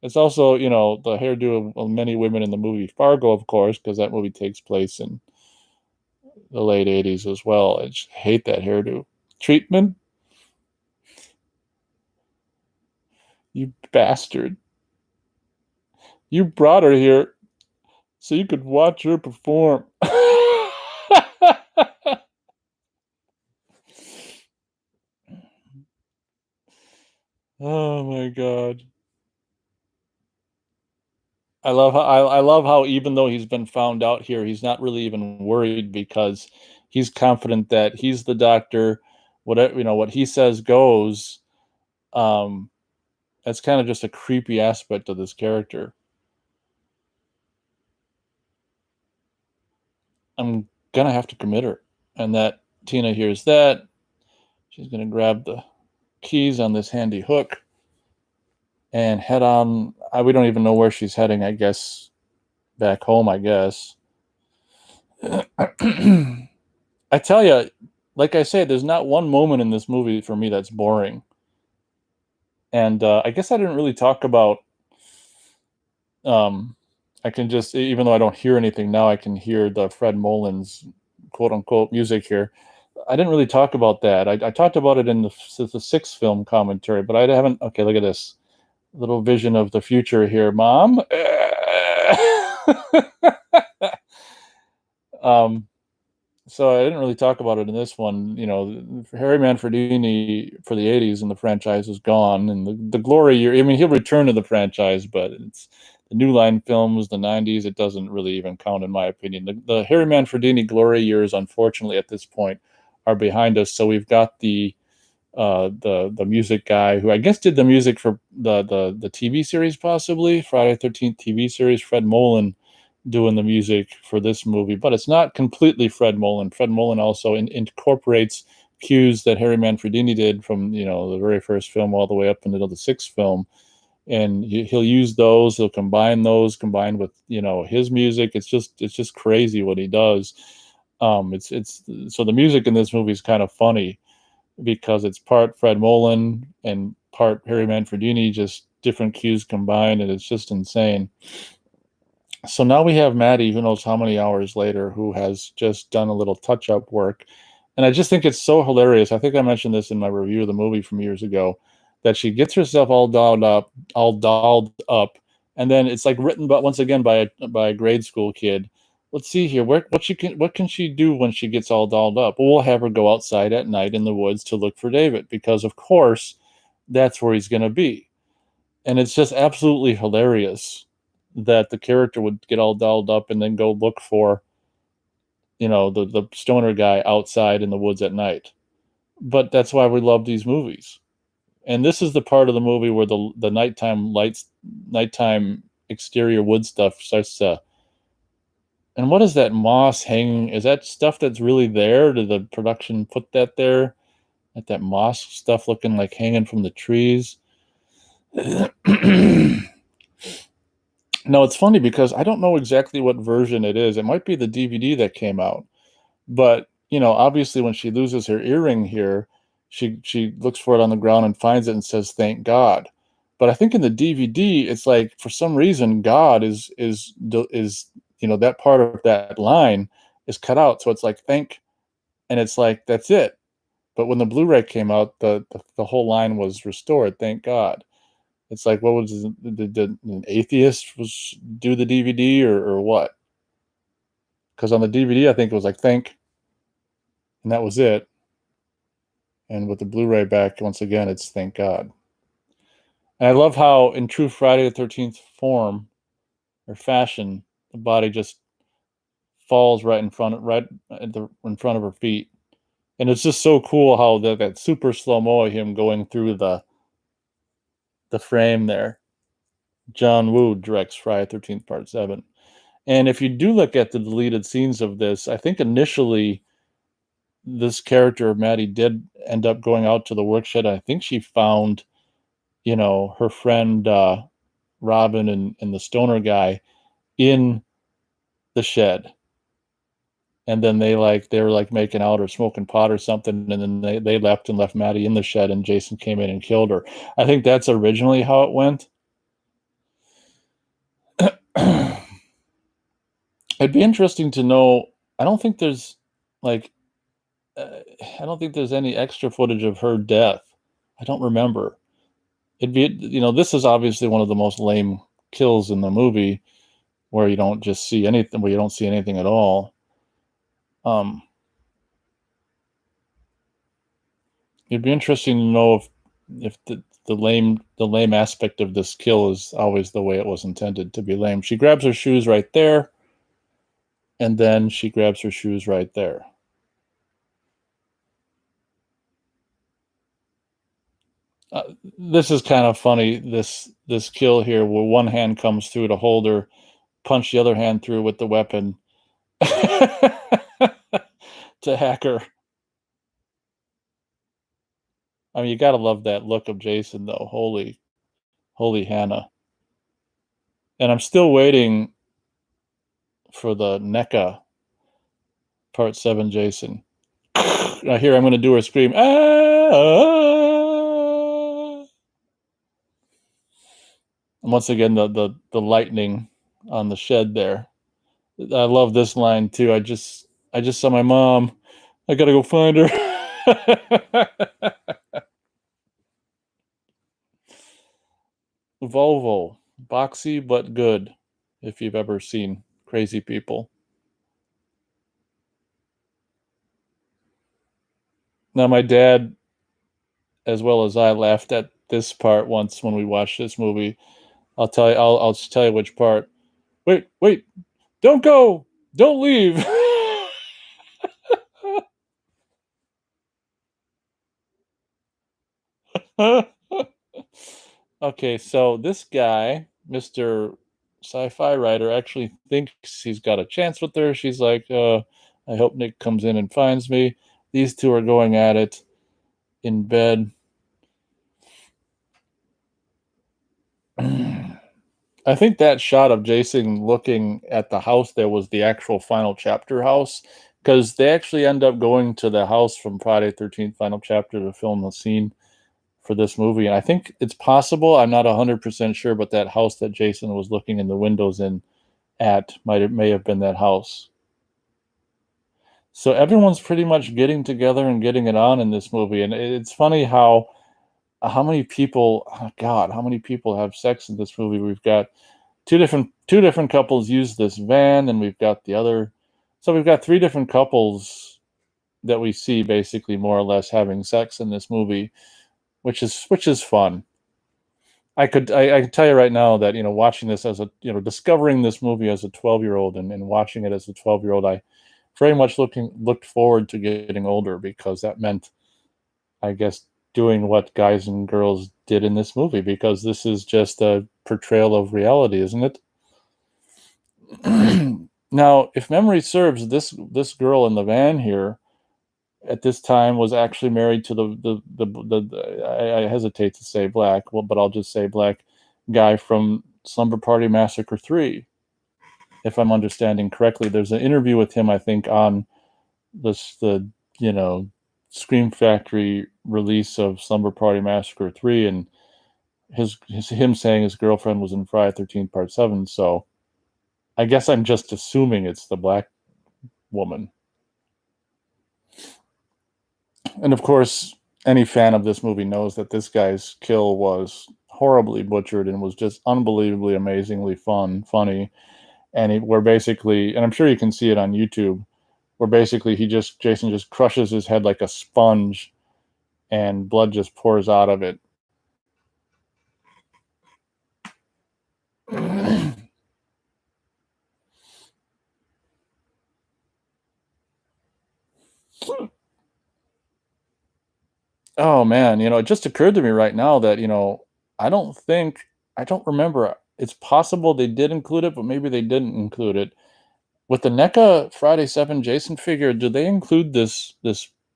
It's also, the hairdo of many women in the movie Fargo, of course, because that movie takes place in the late 80s as well. I just hate that hairdo. Treatment? You bastard. You brought her here so you could watch her perform. Oh my god. I love how even though he's been found out here, he's not really even worried because he's confident that he's the doctor. Whatever, what he says goes. Um, that's kind of just a creepy aspect of this character. I'm gonna have to commit her, and that Tina hears that. She's gonna grab the keys on this handy hook and head on. We don't even know where she's heading. I guess back home. I guess. I tell you, like I say, there's not one moment in this movie for me that's boring. And I guess I didn't really talk about. I can just, even though I don't hear anything now, I can hear the Fred Mullins quote unquote music here. I didn't really talk about that. I talked about it in the sixth film commentary, but I haven't. Okay, look at this little vision of the future here, Mom. um, so I didn't really talk about it in this one. Harry Manfredini for the 80s and the franchise is gone, and the glory year. I mean, he'll return to the franchise, but it's the New Line films, the 90s. It doesn't really even count, in my opinion. The Harry Manfredini glory years, unfortunately, at this point, are behind us. So we've got the music guy who I guess did the music for the TV series, possibly Friday 13th TV series, Fred Mullen, doing the music for this movie, but it's not completely Fred Mullen. Fred Mullen also incorporates cues that Harry Manfredini did from the very first film all the way up until the sixth film. and he'll use those. He'll combine those, combined with his music. It's just crazy what he does. It's so the music in this movie is kind of funny because it's part Fred Mullen and part Harry Manfredini, just different cues combined, and it's just insane. So now we have Maddie, who knows how many hours later, who has just done a little touch up work. And I just think it's so hilarious. I think I mentioned this in my review of the movie from years ago, that she gets herself all dolled up, and then it's like written, but once again by a grade school kid. Let's see here, what can she do when she gets all dolled up? Well, we'll have her go outside at night in the woods to look for David, because of course that's where he's going to be. And it's just absolutely hilarious that the character would get all dolled up and then go look for the stoner guy outside in the woods at night. But that's why we love these movies. And this is the part of the movie where the nighttime lights, nighttime exterior wood stuff starts to. And what is that moss hanging? Is that stuff that's really there? Did the production put that there? That moss stuff looking like hanging from the trees? No, it's funny because I don't know exactly what version it is. It might be the DVD that came out. But, obviously when she loses her earring here, she looks for it on the ground and finds it and says, "Thank God." But I think in the DVD, it's like for some reason God is that part of that line is cut out. So it's like thank, and it's like that's it. But when the Blu-ray came out, the whole line was restored. Thank God. It's like, what was did an atheist was do the DVD or what? Because on the DVD, I think it was like thank, and that was it. And with the Blu-ray back, once again, it's thank God. And I love how, in true Friday the 13th form or fashion, the body just falls right in front of her feet. And it's just so cool how that super slow mo of him going through the frame there. John Woo directs Friday the 13th Part 7. And if you do look at the deleted scenes of this, I think initially this character of Maddie did end up going out to the work shed. I think she found, her friend Robin and the stoner guy in the shed. And then they were like making out or smoking pot or something, and then they left and left Maddie in the shed, and Jason came in and killed her. I think that's originally how it went. It'd be interesting to know. I don't think there's like I don't think there's any extra footage of her death. I don't remember. It'd be this is obviously one of the most lame kills in the movie, where you don't just see anything, where you don't see anything at all. It'd be interesting to know if the lame aspect of this kill is always the way it was intended to be lame. She grabs her shoes right there, and then she grabs her shoes right there. This is kind of funny. This kill here, where one hand comes through to hold her, punch the other hand through with the weapon to hack her. I mean, you gotta love that look of Jason, though. Holy Hannah! And I'm still waiting for the NECA Part 7 Jason. Now here I'm going to do her scream. Ah! And once again, the lightning on the shed there. I love this line too. I just saw my mom. I gotta go find her. Volvo, boxy but good. If you've ever seen Crazy People. Now my dad, as well as I, laughed at this part once when we watched this movie. I'll tell you. I'll just tell you which part. Wait! Don't go! Don't leave! Okay, so this guy, Mr. Sci-Fi Writer, actually thinks he's got a chance with her. She's like, I hope Nick comes in and finds me. These two are going at it in bed. I think that shot of Jason looking at the house there was the actual final chapter house, because they actually end up going to the house from Friday 13th final chapter to film the scene for this movie. And I think it's possible, I'm not 100% sure, but that house that Jason was looking in the windows in at may have been that house. So everyone's pretty much getting together and getting it on in this movie, and it's funny how many people, oh God, how many people have sex in this movie? We've got two different couples use this van, and we've got the other. So we've got three different couples that we see basically more or less having sex in this movie, which is fun. I can tell you right now that watching this as a discovering this movie as a 12-year-old and watching it as a 12-year-old, I very much looked forward to getting older, because that meant, I guess, doing what guys and girls did in this movie, because this is just a portrayal of reality, isn't it? Now, if memory serves, this girl in the van here at this time was actually married to I hesitate to say black, well, but I'll just say black guy from Slumber Party Massacre 3, if I'm understanding correctly. There's an interview with him, I think, on the you know Scream Factory release of Slumber Party Massacre 3, and him saying his girlfriend was in Friday 13th Part 7. So I guess I'm just assuming it's the black woman. And of course, any fan of this movie knows that this guy's kill was horribly butchered and was just unbelievably, amazingly funny. We're basically, and I'm sure you can see it on YouTube, where basically Jason just crushes his head like a sponge, and blood just pours out of it. Oh man, it just occurred to me right now that, I don't think, I don't remember. It's possible they did include it, but maybe they didn't include it. With the NECA Friday 7 Jason figure, do they include this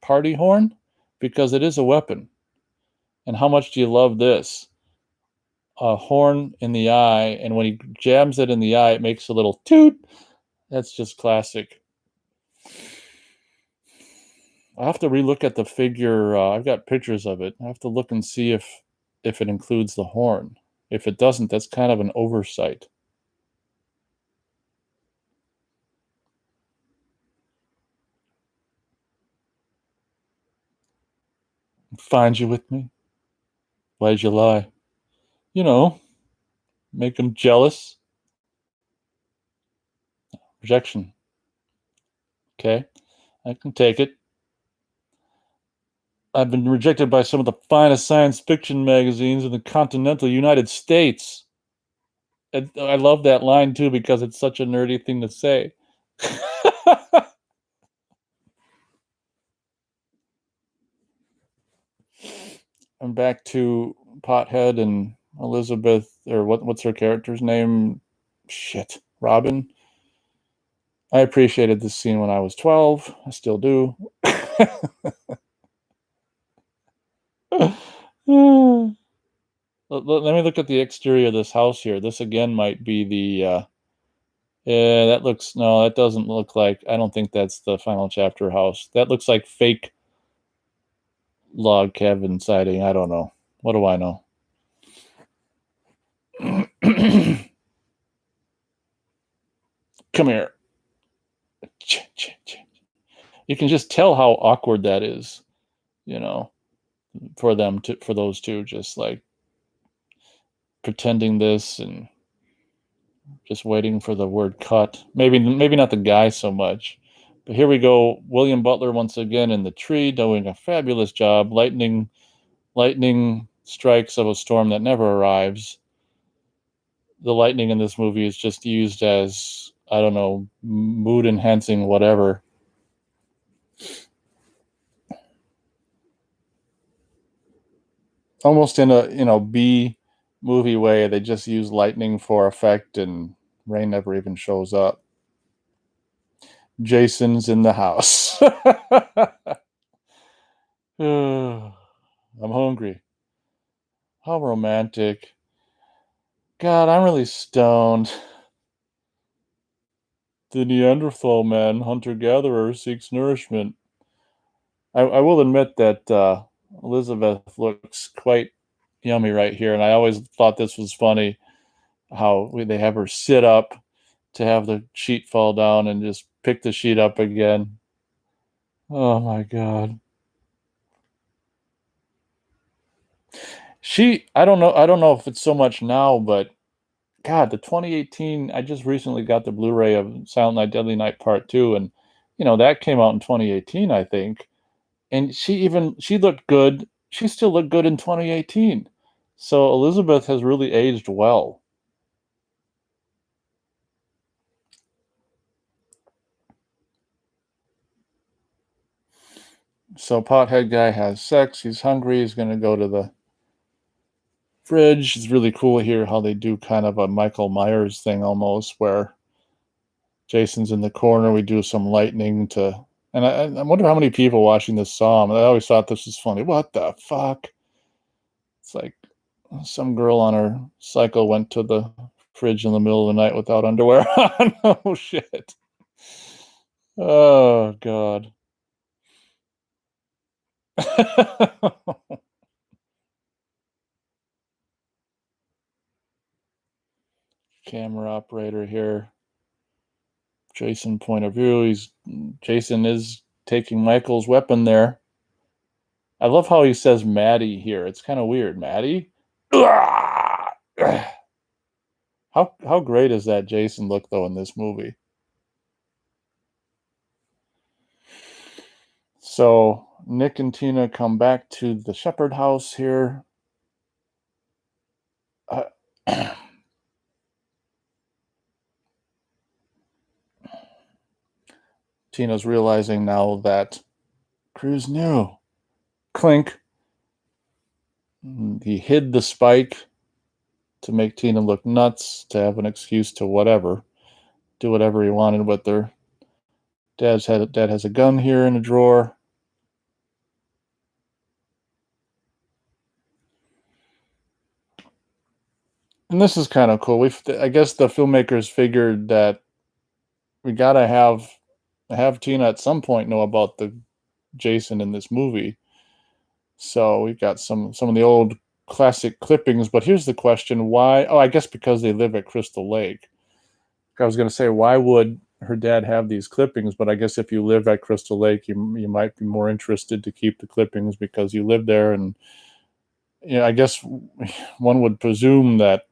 party horn? Because it is a weapon. And how much do you love this? A horn in the eye, and when he jams it in the eye, it makes a little toot. That's just classic. I have to relook at the figure. I've got pictures of it. I have to look and see if it includes the horn. If it doesn't, that's kind of an oversight. Find you with me? Why'd you lie? You know, make them jealous. Rejection. Okay, I can take it. I've been rejected by some of the finest science fiction magazines in the continental United States. And I love that line too, because it's such a nerdy thing to say. I'm back to Pothead and Elizabeth, or what's her character's name? Shit, Robin. I appreciated this scene when I was 12. I still do. Let me look at the exterior of this house here. This again might be the. Yeah, that looks. No, that doesn't look like. I don't think that's the final chapter house. That looks like fake log cabin siding. I don't know. What do I know? Come here. You can just tell how awkward that is, you know, for those two, just like pretending this and just waiting for the word cut. Maybe not the guy so much. But here we go. William Butler once again in the tree doing a fabulous job. Lightning strikes of a storm that never arrives. The lightning in this movie is just used as, I don't know, mood enhancing whatever. Almost in a, B movie way, they just use lightning for effect and rain never even shows up. Jason's in the house. I'm hungry. How romantic. God, I'm really stoned. The Neanderthal man, hunter-gatherer, seeks nourishment. I will admit that Elizabeth looks quite yummy right here, and I always thought this was funny how they have her sit up to have the sheet fall down and just pick the sheet up again. Oh my God. I don't know if it's so much now, but God, the 2018, I just recently got the Blu-ray of Silent Night, Deadly Night Part 2, and that came out in 2018, I think. And she looked good. She still looked good in 2018. So Elizabeth has really aged well. So pothead guy has sex, he's hungry, he's gonna go to the fridge. It's really cool here how they do kind of a Michael Myers thing almost, where Jason's in the corner. We do some lightning to, and I wonder how many people watching this saw him. I always thought this was funny. What the fuck? It's like some girl on her cycle went to the fridge in the middle of the night without underwear on. Oh shit. Oh god. Camera operator here. Jason point of view. Jason is taking Michael's weapon there. I love how he says Maddie here. It's kind of weird. Maddie? How great is that Jason look though in this movie? So Nick and Tina come back to the Shepherd house here. Uh, Tina's realizing now that Cruz knew. Clink. He hid the spike to make Tina look nuts, to have an excuse to whatever, do whatever he wanted with her. Dad has a gun here in a drawer. And this is kind of cool. I guess the filmmakers figured that we gotta have Tina at some point know about the Jason in this movie. So we've got some of the old classic clippings. But here's the question: why? Oh, I guess because they live at Crystal Lake. I was going to say, why would her dad have these clippings? But I guess if you live at Crystal Lake, you might be more interested to keep the clippings because you live there. And I guess one would presume that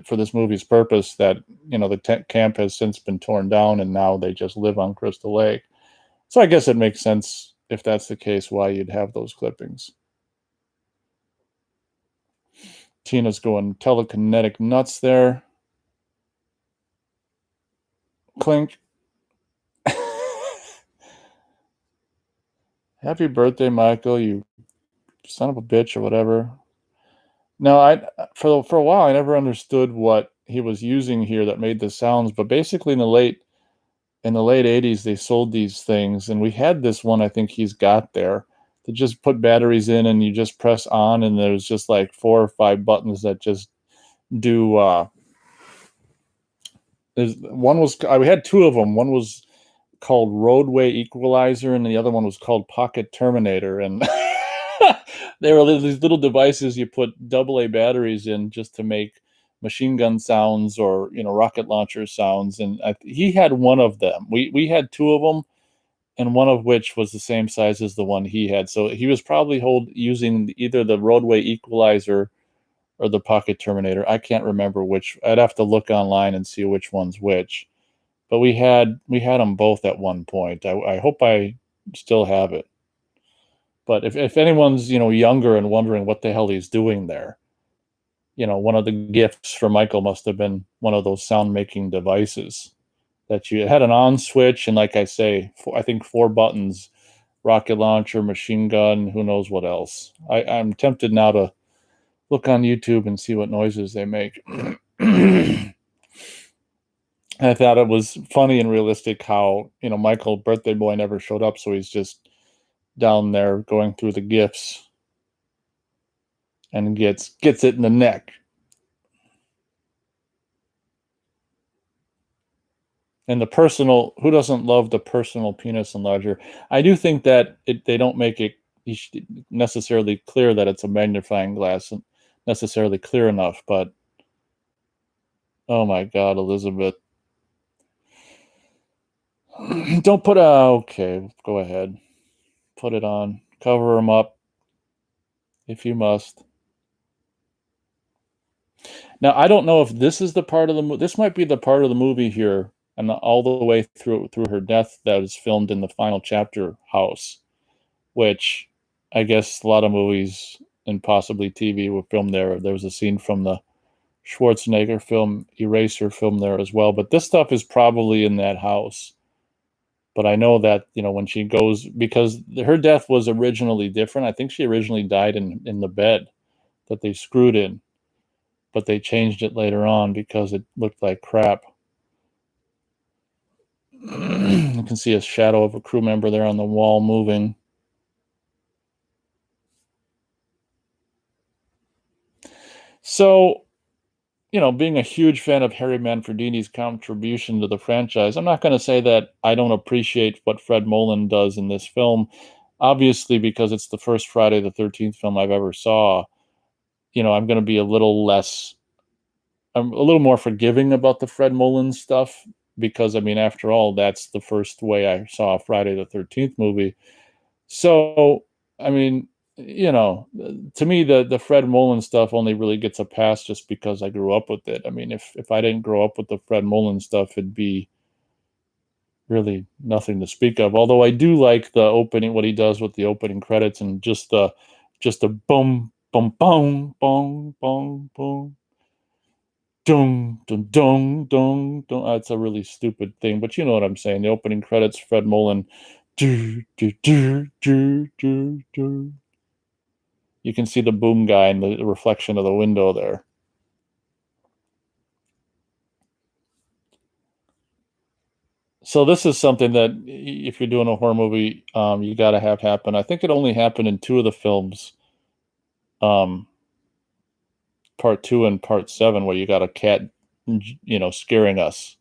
for this movie's purpose, that the camp has since been torn down and now they just live on Crystal Lake. So I guess it makes sense if that's the case why you'd have those clippings. Tina's going telekinetic nuts there. Clink. Happy birthday, Michael, you son of a bitch, or whatever. No, for a while I never understood what he was using here that made the sounds, but basically in the late 80s they sold these things, and we had this one I think he's got there to just put batteries in, and you just press on, and there's just like 4 or 5 buttons that just do there's one was we had two of them. One was called Roadway Equalizer, and the other one was called Pocket Terminator. And they were these little devices you put AA batteries in just to make machine gun sounds or rocket launcher sounds. And he had one of them. We had two of them, and one of which was the same size as the one he had. So he was probably using either the Roadway Equalizer or the Pocket Terminator. I can't remember which. I'd have to look online and see which one's which. But we had them both at one point. I hope I still have it. But if anyone's younger and wondering what the hell he's doing there, one of the gifts for Michael must have been one of those sound making devices that you had an on switch, and like I say, I think 4 buttons: rocket launcher, machine gun, who knows what else. I'm tempted now to look on YouTube and see what noises they make. I thought it was funny and realistic how Michael birthday boy never showed up, so he's just down there going through the gifts and gets it in the neck. And the personal, who doesn't love the personal penis enlarger? I do think that they don't make it necessarily clear that it's a magnifying glass, necessarily clear enough. But oh my God, Elizabeth, don't put okay, go ahead, put it on, cover them up if you must. Now I don't know if this is the part of the movie. This might be the part of the movie here, and all the way through her death that is filmed in the final chapter house, which I guess a lot of movies and possibly TV were filmed there. There was a scene from the Schwarzenegger film Eraser film there as well. But this stuff is probably in that house. But I know that, when she goes, because her death was originally different. I think she originally died in the bed that they screwed in, but they changed it later on because it looked like crap. You can see a shadow of a crew member there on the wall moving. So, being a huge fan of Harry Manfredini's contribution to the franchise, I'm not going to say that I don't appreciate what Fred Molan does in this film. Obviously, because it's the first Friday the 13th film I've ever saw, I'm going to be I'm a little more forgiving about the Fred Molan stuff because, I mean, after all, that's the first way I saw a Friday the 13th movie. So, I mean, to me, the Fred Molan stuff only really gets a pass just because I grew up with it. I mean, if I didn't grow up with the Fred Molan stuff, it'd be really nothing to speak of. Although I do like the opening, what he does with the opening credits, and just the boom, boom, boom, boom, boom, boom, dun, dun, dun, dun, dun. That's a really stupid thing, but you know what I'm saying. The opening credits, Fred Molan. Do, do, do, do, do, do. You can see the boom guy in the reflection of the window there. So this is something that if you're doing a horror movie, you got to have happen. I think it only happened in two of the films, um, part two and part seven, where you got a cat, scaring us,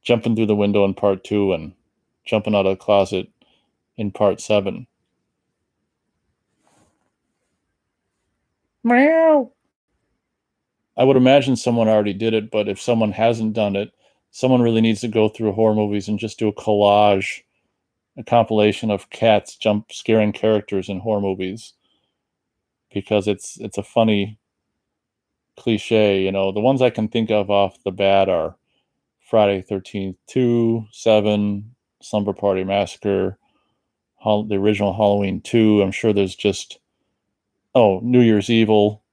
jumping through the window in part two and jumping out of the closet in part seven. Meow. I would imagine someone already did it, but if someone hasn't done it, someone really needs to go through horror movies and just do a collage, a compilation of cats jump scaring characters in horror movies, because it's a funny cliche. The ones I can think of off the bat are Friday 13th 2, 7, Slumber Party Massacre, the original Halloween 2. I'm sure there's just, New Year's Evil.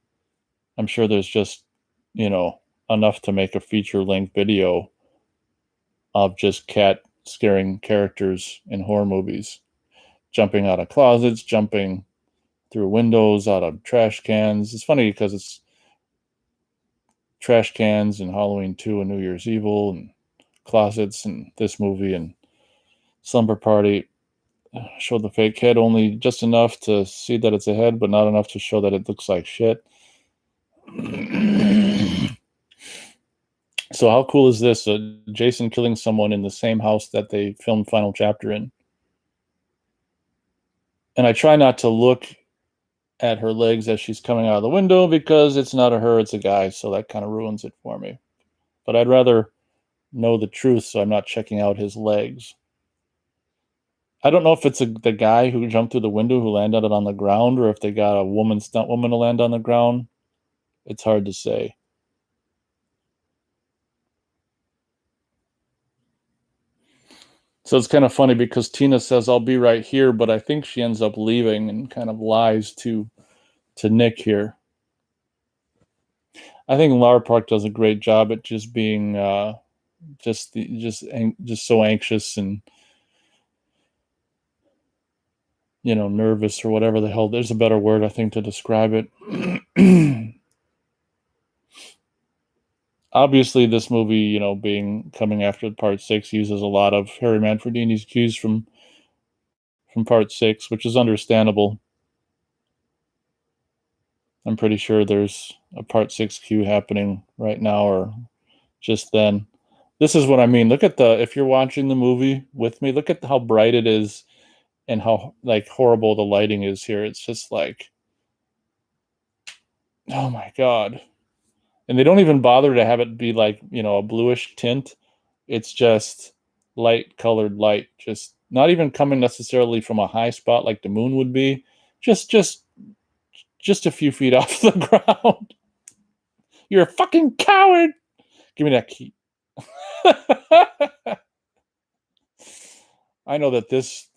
I'm sure there's just, you know, enough to make a feature length video of just cat scaring characters in horror movies, jumping out of closets, jumping through windows, out of trash cans. It's funny because it's trash cans and Halloween 2 and New Year's Evil and closets and this movie and Slumber Party show the fake head only just enough to see that it's a head, but not enough to show that it looks like shit. So how cool is this? Jason killing someone in the same house that they filmed Final Chapter in. And I try not to look at her legs as she's coming out of the window because it's not a her, it's a guy. So that kind of ruins it for me. But I'd rather know the truth so I'm not checking out his legs. I don't know if it's the guy who jumped through the window who landed it on the ground or if they got a stunt woman to land on the ground. It's hard to say. So it's kind of funny because Tina says, I'll be right here, but I think she ends up leaving and kind of lies to Nick here. I think Lara Park does a great job at just being just so anxious and nervous or whatever the hell. There's a better word I think to describe it. Obviously, this movie, being coming after part 6, uses a lot of Harry Manfredini's cues from part 6, which is understandable. I'm pretty sure there's a part 6 cue happening right now or just then. This is what I mean. Look at the, if you're watching the movie with me, look at how bright it is and how like horrible the lighting is here. It's just like, oh my God. And they don't even bother to have it be like, a bluish tint. It's just light colored light, just not even coming necessarily from a high spot like the moon would be. Just just a few feet off the ground. You're a fucking coward. Give me that key. I know that this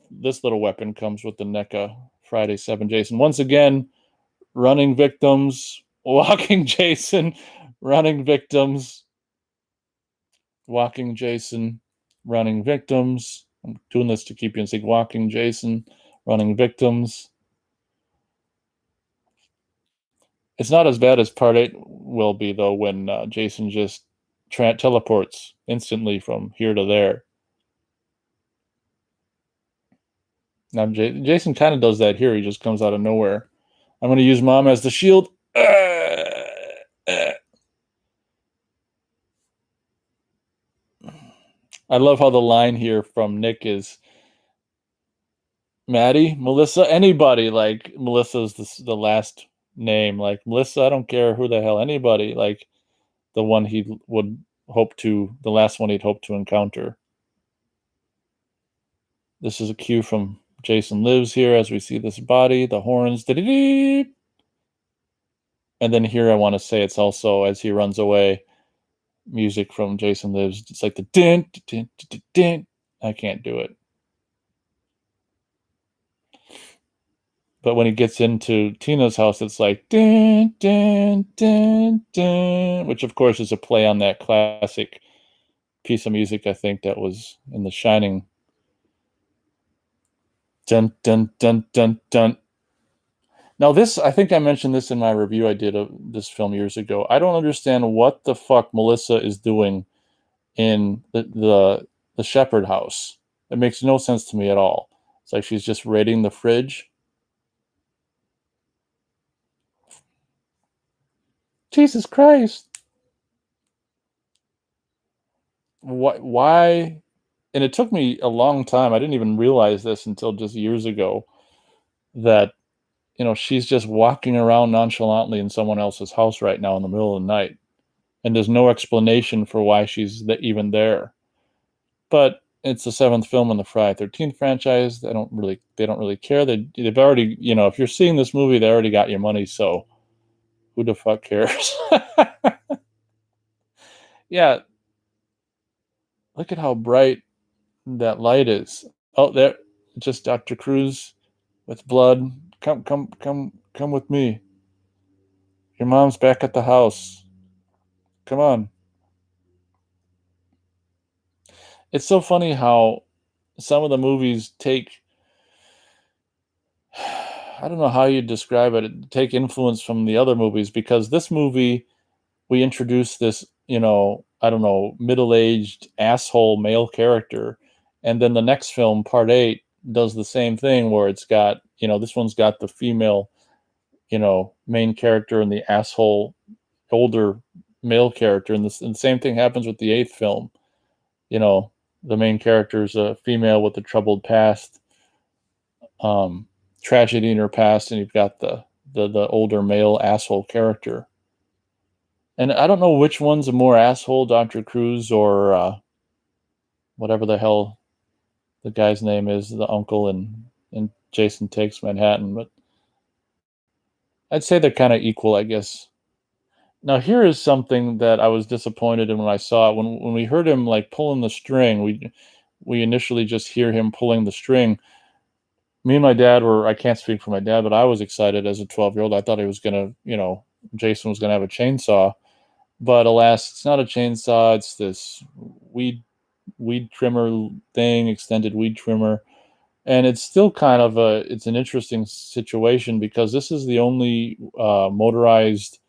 little weapon comes with the NECA Friday 7 Jason. Once again, running victims, walking Jason, running victims, walking Jason, running victims. I'm doing this to keep you in sync. Walking Jason, running victims. It's not as bad as part 8 will be, though, when Jason just teleports instantly from here to there. Now, Jason kind of does that here. He just comes out of nowhere. I'm going to use Mom as the shield. I love how the line here from Nick is Maddie, Melissa, anybody. Like, Melissa's the last name. Like, Melissa, I don't care who the hell, anybody. Like, the one he would hope to, the last one he'd hope to encounter. This is a cue from Jason Lives here as we see this body, the horns, and then here I want to say it's also as he runs away, music from Jason Lives. It's like the din, din, din, din. I can't do it. But when he gets into Tina's house, it's like din, din, din, din, which of course is a play on that classic piece of music, I think, that was in The Shining. Dun, dun, dun, dun, dun. Now, this, I think I mentioned this in my review I did of this film years ago. I don't understand what the fuck Melissa is doing in the Shepherd house. It makes no sense to me at all. It's like she's just raiding the fridge. Jesus Christ. Why? And it took me a long time. I didn't even realize this until just years ago that, she's just walking around nonchalantly in someone else's house right now in the middle of the night. And there's no explanation for why she's even there. But it's the seventh film in the Friday 13th franchise. They don't really care. They've already, if you're seeing this movie, they already got your money. So who the fuck cares? Yeah, look at how bright that light is. Oh, there, just Dr. Cruz with blood. Come with me. Your mom's back at the house. Come on. It's so funny how some of the movies take, I don't know how you describe it, take influence from the other movies, because this movie, we introduce this, I don't know, middle-aged asshole male character. And then the next film, part 8, does the same thing where it's got, this one's got the female, main character and the asshole older male character. And the same thing happens with the 8th film. The main character is a female with a troubled past, tragedy in her past, and you've got the older male asshole character. And I don't know which one's a more asshole, Dr. Cruz or whatever the hell the guy's name is, the uncle in Jason Takes Manhattan. But I'd say they're kind of equal, I guess. Now here is something that I was disappointed in when I saw it. When we heard him like pulling the string, we initially just hear him pulling the string. Me and my dad were, I can't speak for my dad, but I was excited as a 12-year-old. I thought he was gonna, Jason was gonna have a chainsaw. But alas, it's not a chainsaw. It's this weed trimmer thing, extended weed trimmer. And it's still kind of it's an interesting situation because this is the only motorized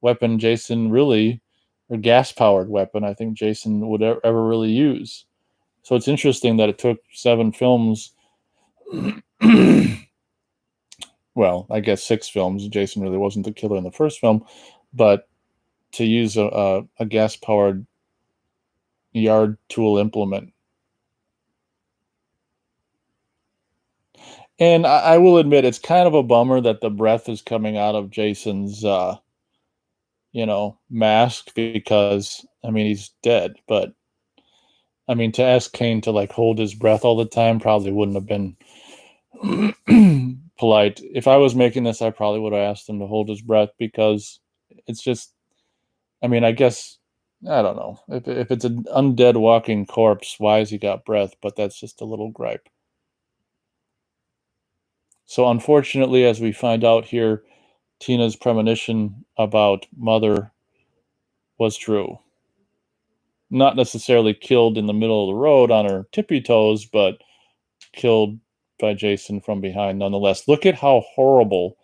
weapon Jason really, or gas powered weapon, I think Jason would ever really use. So it's interesting that it took 7 films. Well, I guess 6 films. Jason really wasn't the killer in the first film, but to use a gas powered yard tool implement. And I will admit, it's kind of a bummer that the breath is coming out of Jason's, mask because, I mean, he's dead. But, I mean, to ask Kane to, like, hold his breath all the time probably wouldn't have been polite. If I was making this, I probably would have asked him to hold his breath because it's just, I mean, I guess, I don't know. If it's an undead walking corpse, why has he got breath? But that's just a little gripe. So unfortunately, as we find out here, Tina's premonition about Mother was true. Not necessarily killed in the middle of the road on her tippy toes, but killed by Jason from behind nonetheless. Look at how horrible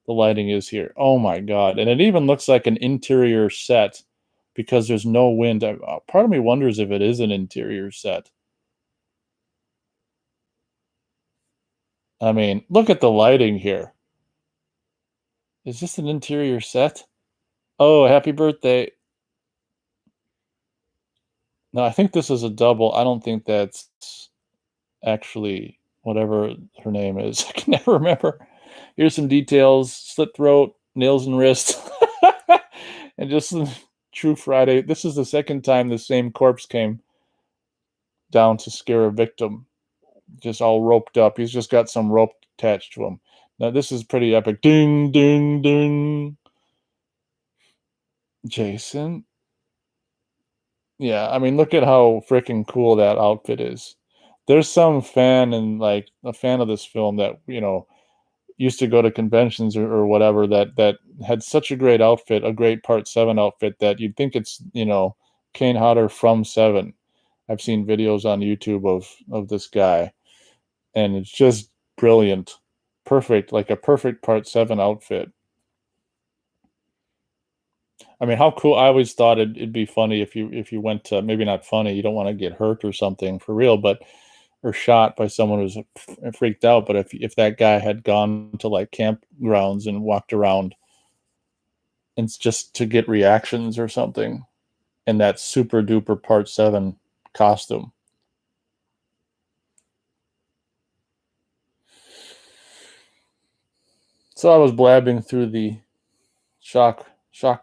the lighting is here. Oh my God. And it even looks like an interior set because there's no wind. Part of me wonders if it is an interior set. I mean, look at the lighting here. Is this an interior set? Oh, happy birthday. No, I think this is a double. I don't think that's actually whatever her name is. I can never remember. Here's some details: slit throat, nails and wrist, and just True Friday. This is the second time the same corpse came down to scare a victim, just all roped up. He's just got some rope attached to him. Now this is pretty epic. Ding, ding, ding. Jason. Yeah, I mean, look at how freaking cool that outfit is. There's some fan and like a fan of this film that used to go to conventions or whatever that had such a great outfit, a great Part Seven outfit that you'd think it's Kane Hodder from Seven. I've seen videos on YouTube of this guy, and it's just brilliant, perfect, like a perfect Part Seven outfit. I mean, how cool! I always thought it'd be funny if you went to, maybe not funny. You don't want to get hurt or something for real, but or shot by someone who's freaked out. But if that guy had gone to like campgrounds and walked around, and it's just to get reactions or something, in that super duper Part Seven costume. So I was blabbing through the shock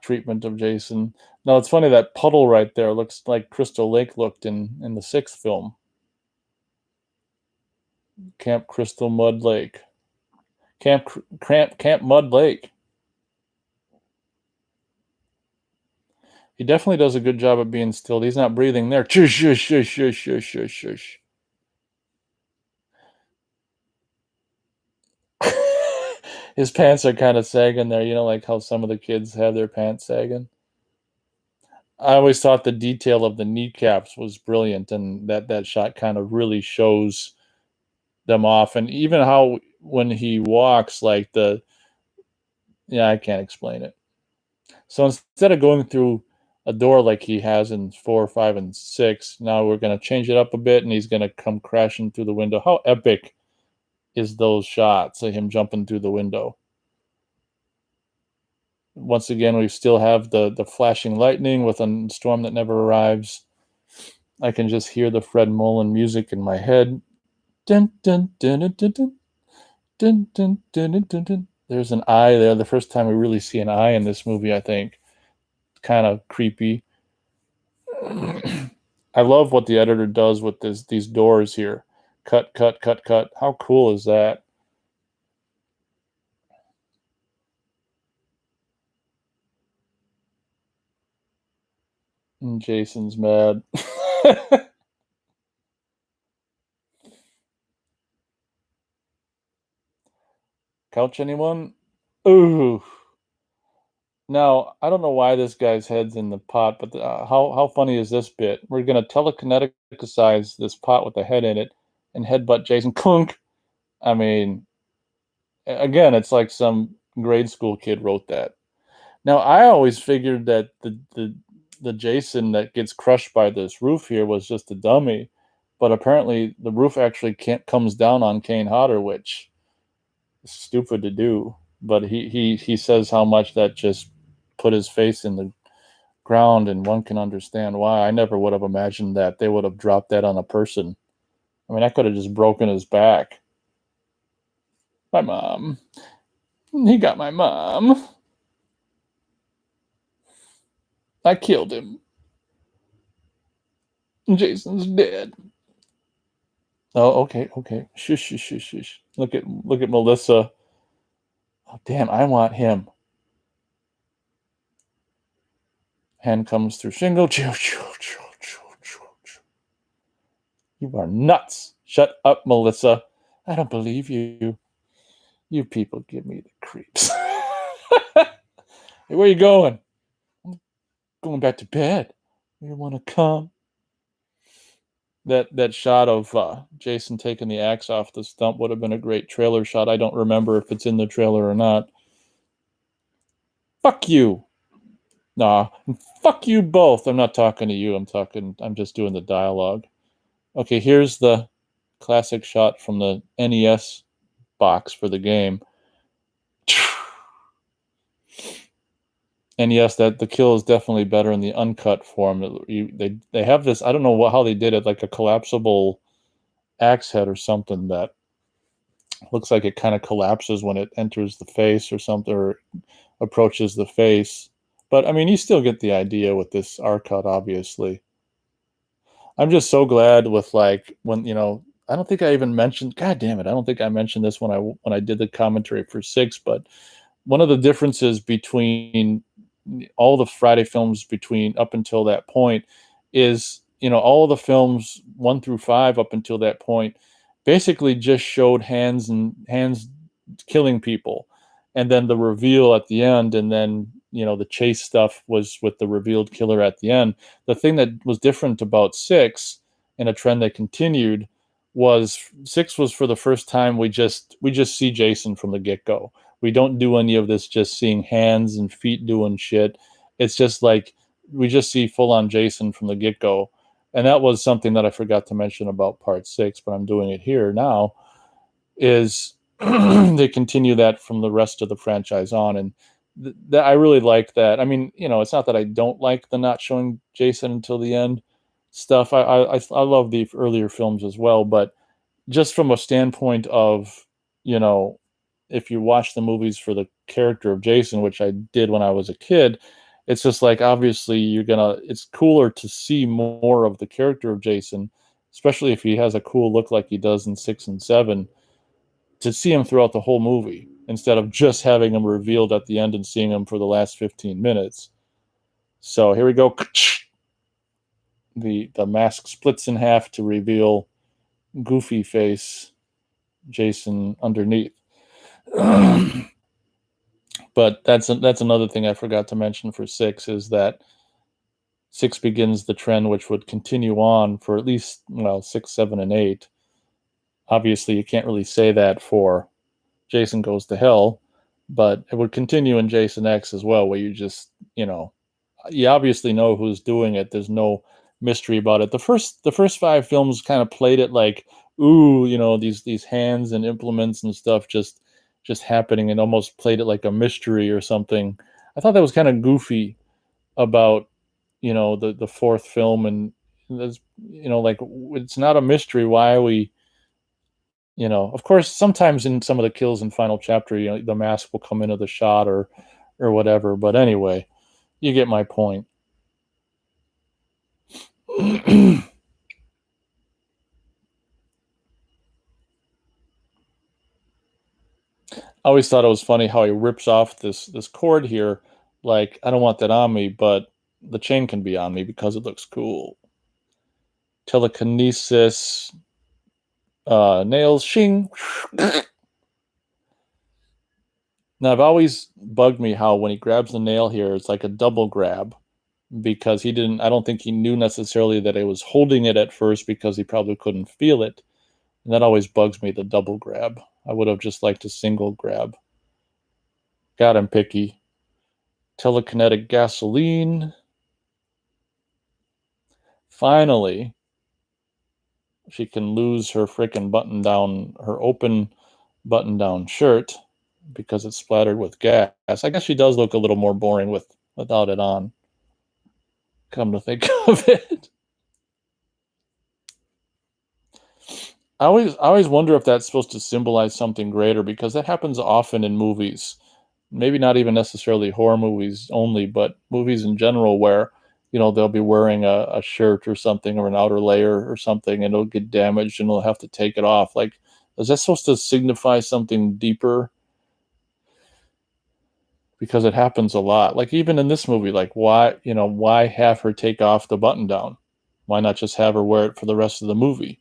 treatment of Jason. Now it's funny that puddle right there looks like Crystal Lake looked in the sixth film, Camp Crystal Mud Lake, Camp Mud Lake. He definitely does a good job of being still. He's not breathing there. Shush, shush, shush, shush, shush, shush, shush. His pants are kind of sagging there, like how some of the kids have their pants sagging. I always thought the detail of the kneecaps was brilliant, and that shot kind of really shows them off. And even how when he walks, like I can't explain it. So instead of going through a door like he has in 4, 5, and 6, now we're going to change it up a bit, and he's going to come crashing through the window. How epic is those shots of him jumping through the window? Once again, we still have the flashing lightning with a storm that never arrives. I can just hear the Fred Mullen music in my head. Dun, dun, dun, dun, dun, dun, dun, dun, dun, dun, dun. There's an eye there. The first time we really see an eye in this movie, I think. Kind of creepy. I love what the editor does with these doors here. Cut, cut, cut, cut. How cool is that? And Jason's mad. Couch anyone? Ooh. Now, I don't know why this guy's head's in the pot, but how funny is this bit? We're going to telekineticize this pot with the head in it and headbutt Jason. Clunk! I mean, again, it's like some grade school kid wrote that. Now, I always figured that the Jason that gets crushed by this roof here was just a dummy, but apparently the roof actually can't comes down on Kane Hodder, which is stupid to do. But he says how much that just put his face in the ground, and one can understand why. I never would have imagined that they would have dropped that on a person. I mean, I could have just broken his back. My mom. He got my mom. I killed him. Jason's dead. Oh, okay, okay. Shush, shush, shush, shush. Look at Melissa. Oh, damn, I want him. Hand comes through shingle. You are nuts. Shut up, Melissa. I don't believe you. You people give me the creeps. Hey, where you going? I'm going back to bed. You want to come? That shot of Jason taking the axe off the stump would have been a great trailer shot. I don't remember if it's in the trailer or not. Fuck you. Nah, fuck you both. I'm not talking to you. I'm just doing the dialogue. Okay, here's the classic shot from the NES box for the game. And yes, that the kill is definitely better in the uncut form. They have this. I don't know how they did it, like a collapsible axe head or something that looks like it kind of collapses when it enters the face or something, or approaches the face. But I mean, you still get the idea with this R cut, obviously. I'm just so glad with like when I don't think I even mentioned. God damn it! I don't think I mentioned this when I did the commentary for six. But one of the differences between all the Friday films between up until that point is all the films 1 through 5 up until that point basically just showed hands killing people, and then the reveal at the end, and then the chase stuff was with the revealed killer at the end. The thing that was different about six, and a trend that continued, was six was for the first time we just see Jason from the get-go. We don't do any of this just seeing hands and feet doing shit. It's just like we just see full on Jason from the get-go. And that was something that I forgot to mention about part six, but I'm doing it here now, is they continue that from the rest of the franchise on. And I really like that. I mean, it's not that I don't like the not showing Jason until the end stuff. I love the earlier films as well, but just from a standpoint of, you know, if you watch the movies for the character of Jason, which I did when I was a kid, it's just like obviously it's cooler to see more of the character of Jason, especially if he has a cool look like he does in 6 and 7, to see him throughout the whole movie instead of just having him revealed at the end and seeing him for the last 15 minutes. So here we go. The mask splits in half to reveal goofy face Jason underneath. But that's another thing I forgot to mention for six, is that six begins the trend which would continue on for at least 6, 7, and 8. Obviously, you can't really say that for Jason Goes to Hell, but it would continue in Jason X as well, where you obviously know who's doing it. There's no mystery about it. The first 5 films kind of played it like, ooh, these hands and implements and stuff just happening, and almost played it like a mystery or something. I thought that was kind of goofy about the fourth film, and there's like, it's not a mystery. Why are we, of course sometimes in some of the kills in final chapter, the mask will come into the shot or whatever, but anyway, you get my point. I always thought it was funny how he rips off this cord here. Like, I don't want that on me, but the chain can be on me because it looks cool. Telekinesis, nails, shing. Now, I've always bugged me how when he grabs the nail here, it's like a double grab, because I don't think he knew necessarily that I was holding it at first, because he probably couldn't feel it. And that always bugs me, the double grab. I would have just liked a single grab. God, I'm picky. Telekinetic gasoline. Finally, she can lose her freaking her open button down shirt, because it's splattered with gas. I guess she does look a little more boring without it on. come to think of it. I always wonder if that's supposed to symbolize something greater, because that happens often in movies. Maybe not even necessarily horror movies only, but movies in general, where they'll be wearing a shirt or something, or an outer layer or something, and it'll get damaged and they'll have to take it off. Like, is that supposed to signify something deeper? Because it happens a lot. Like, even in this movie, like, why have her take off the button down? Why not just have her wear it for the rest of the movie?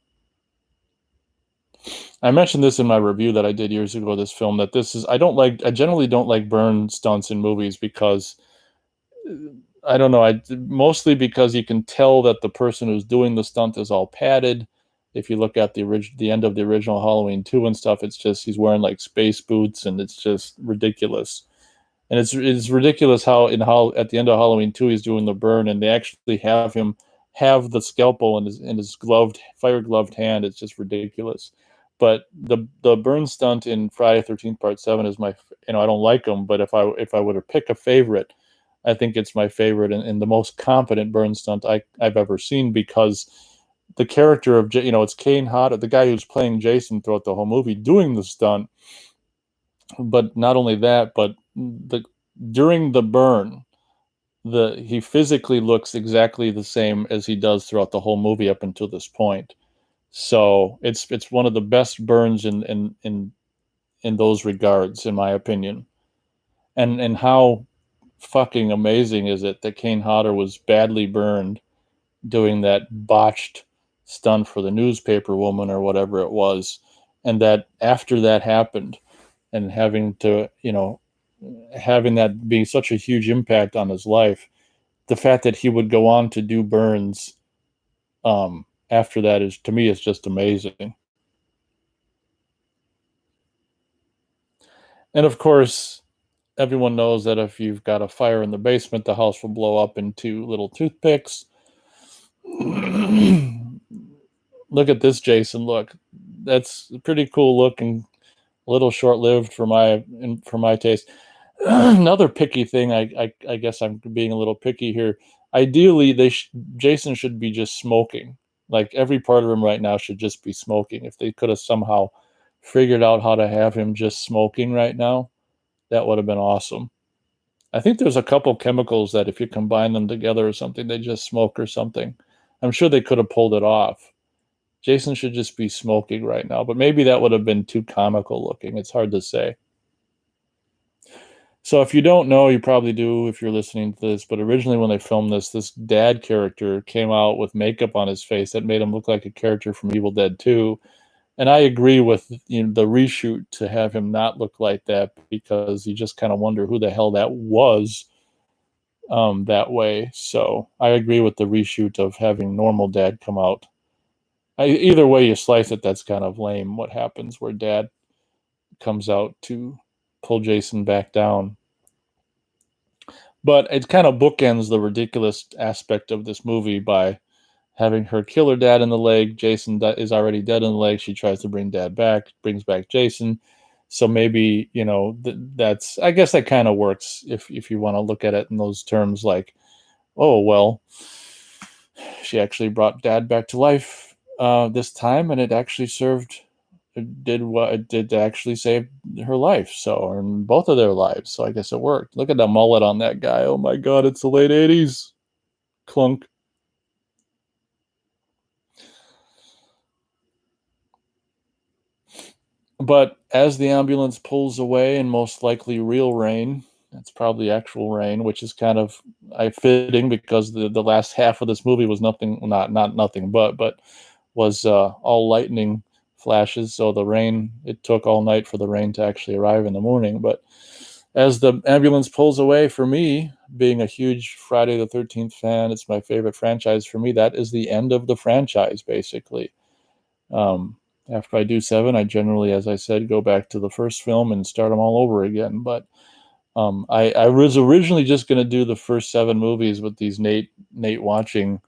I mentioned this in my review that I did years ago of this film, that I generally don't like burn stunts in movies, because I don't know, mostly because you can tell that the person who's doing the stunt is all padded. If you look at the end of the original Halloween 2 and stuff, it's just he's wearing like space boots, and it's just ridiculous. And it's ridiculous how at the end of Halloween 2 he's doing the burn, and they actually have him have the scalpel in his fire gloved hand. It's just ridiculous. But the burn stunt in Friday 13th Part 7 is I don't like them, but if I were to pick a favorite, I think it's my favorite, and the most confident burn stunt I've ever seen, because the character of it's Kane Hodder, the guy who's playing Jason throughout the whole movie, doing the stunt. But not only that, but during the burn, he physically looks exactly the same as he does throughout the whole movie up until this point. So it's one of the best burns in those regards, in my opinion. And how fucking amazing is it that Kane Hodder was badly burned doing that botched stunt for the newspaper woman or whatever it was, and that after that happened, and having that being such a huge impact on his life, the fact that he would go on to do burns after that, is, to me, is just amazing. And of course, everyone knows that if you've got a fire in the basement, the house will blow up into little toothpicks. Look at this, Jason. Look, that's a pretty cool looking, a little short lived for my taste. Another picky thing, I guess I'm being a little picky here. Ideally, Jason should be just smoking. Like, every part of him right now should just be smoking. If they could have somehow figured out how to have him just smoking right now, that would have been awesome. I think there's a couple chemicals that if you combine them together or something, they just smoke or something. I'm sure they could have pulled it off. Jason should just be smoking right now, but maybe that would have been too comical looking. It's hard to say. So if you don't know, you probably do if you're listening to this, but originally when they filmed this dad character came out with makeup on his face that made him look like a character from Evil Dead 2. And I agree with the reshoot to have him not look like that, because you just kind of wonder who the hell that was that way. So I agree with the reshoot of having normal dad come out. Either way you slice it, that's kind of lame what happens where dad comes out to pull Jason back down. But it kind of bookends the ridiculous aspect of this movie by having her kill her dad in the leg. Jason is already dead in the leg. She tries to bring dad back, brings back Jason. So maybe, that's, I guess that kind of works if you want to look at it in those terms, like, oh, well, she actually brought dad back to life this time, and it actually it did actually save her life, or both of their lives. So I guess it worked. Look at the mullet on that guy. Oh my God, it's the late 80s. Clunk. But as the ambulance pulls away in most likely real rain, it's probably actual rain, which is kind of fitting, because the last half of this movie was nothing, not nothing but was all lightning flashes. So it took all night for the rain to actually arrive in the morning. But as the ambulance pulls away, for me, being a huge Friday the 13th fan, it's my favorite franchise. For me, that is the end of the franchise, basically. After I do 7, I generally, as I said, go back to the first film and start them all over again. But I was originally just going to do the first 7 movies with these Nate watching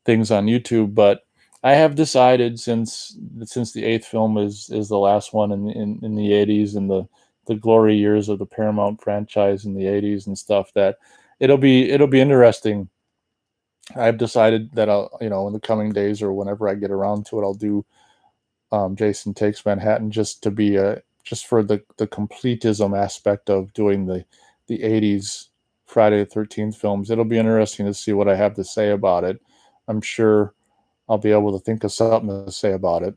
things on YouTube, but I have decided, since the 8th film is the last one in the 80s, and the glory years of the Paramount franchise in the 80s and stuff, that it'll be interesting I've decided that I'll, in the coming days or whenever I get around to it, I'll do Jason Takes Manhattan just to be just for the completism aspect of doing the '80s Friday the 13th films. It'll be interesting to see what I have to say about it. I'm sure I'll be able to think of something to say about it.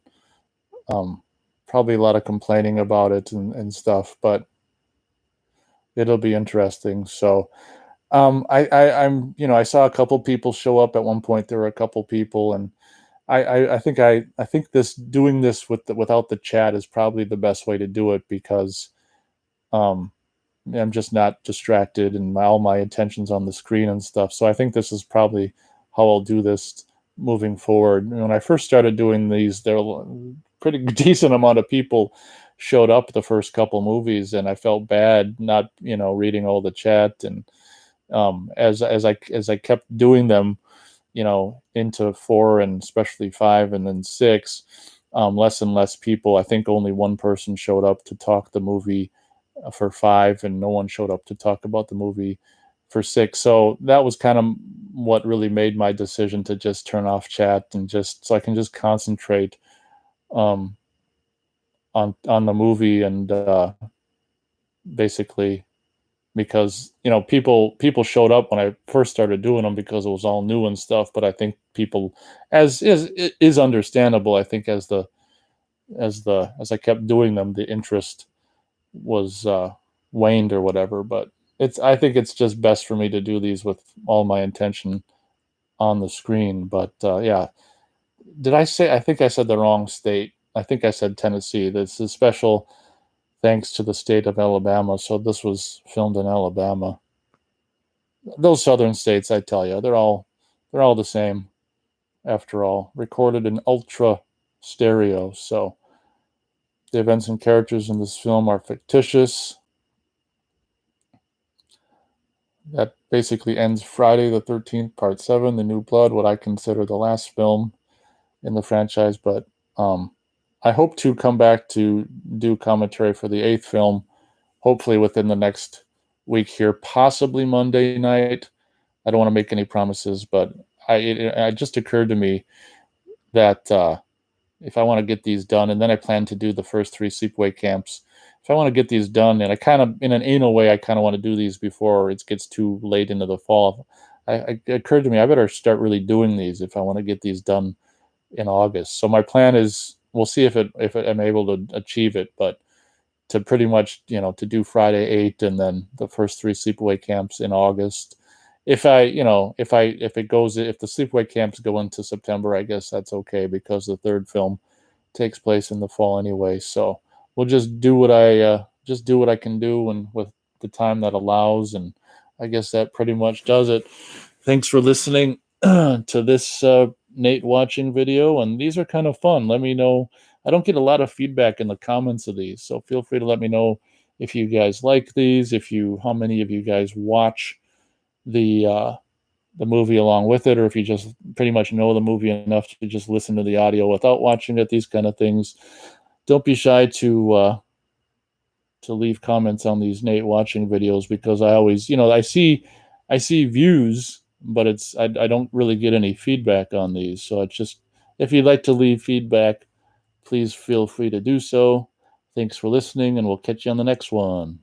Um, Probably a lot of complaining about it and stuff, but it'll be interesting. So I'm I saw a couple people show up at one point. There were a couple people, and I think this doing this without the chat is probably the best way to do it because um, I'm just not distracted and all my attention's on the screen and stuff. So I think this is probably how I'll do this moving forward. When I first started doing these, there were pretty decent amount of people showed up the first couple movies, and I felt bad not reading all the chat. And as I kept doing them, into four and especially five and then six, less and less people. I think only one person showed up to talk the movie for five, and no one showed up to talk about the movie for six. So that was kind of what really made my decision to just turn off chat and just so I can just concentrate um, on the movie and basically because people showed up when I first started doing them because it was all new and stuff. But I think people, as is understandable, I think as I kept doing them, the interest was waned or whatever. But I think it's just best for me to do these with all my intention on the screen. But yeah, did I say? I think I said the wrong state. I think I said Tennessee. This is special thanks to the state of Alabama. So this was filmed in Alabama. Those southern states, I tell you, they're all the same after all. Recorded in ultra stereo. So the events and characters in this film are fictitious. That basically ends Friday the 13th, Part 7, The New Blood, what I consider the last film in the franchise. But um, I hope to come back to do commentary for the eighth film, hopefully within the next week here, possibly Monday night. I don't want to make any promises, but it just occurred to me that if I want to get these done, and then I plan to do the first three sleepaway camps. If I want to get these done, and I kind of, in an anal way, I kind of want to do these before it gets too late into the fall. It occurred to me I better start really doing these if I want to get these done in August. So my plan is, we'll see if I'm able to achieve it, but to pretty much to do Friday 8 and then the first three sleepaway camps in August. If the sleepaway camps go into September, I guess that's okay because the third film takes place in the fall anyway. So we'll just do what I can do and with the time that allows, and I guess that pretty much does it. Thanks for listening to this Nate watching video, and these are kind of fun. Let me know. I don't get a lot of feedback in the comments of these, so feel free to let me know if you guys like these, how many of you guys watch the uh, the movie along with it, or if you just pretty much know the movie enough to just listen to the audio without watching it. These kind of things. Don't be shy to leave comments on these Nate watching videos because I always, I see views, but I don't really get any feedback on these. So it's just if you'd like to leave feedback, please feel free to do so. Thanks for listening, and we'll catch you on the next one.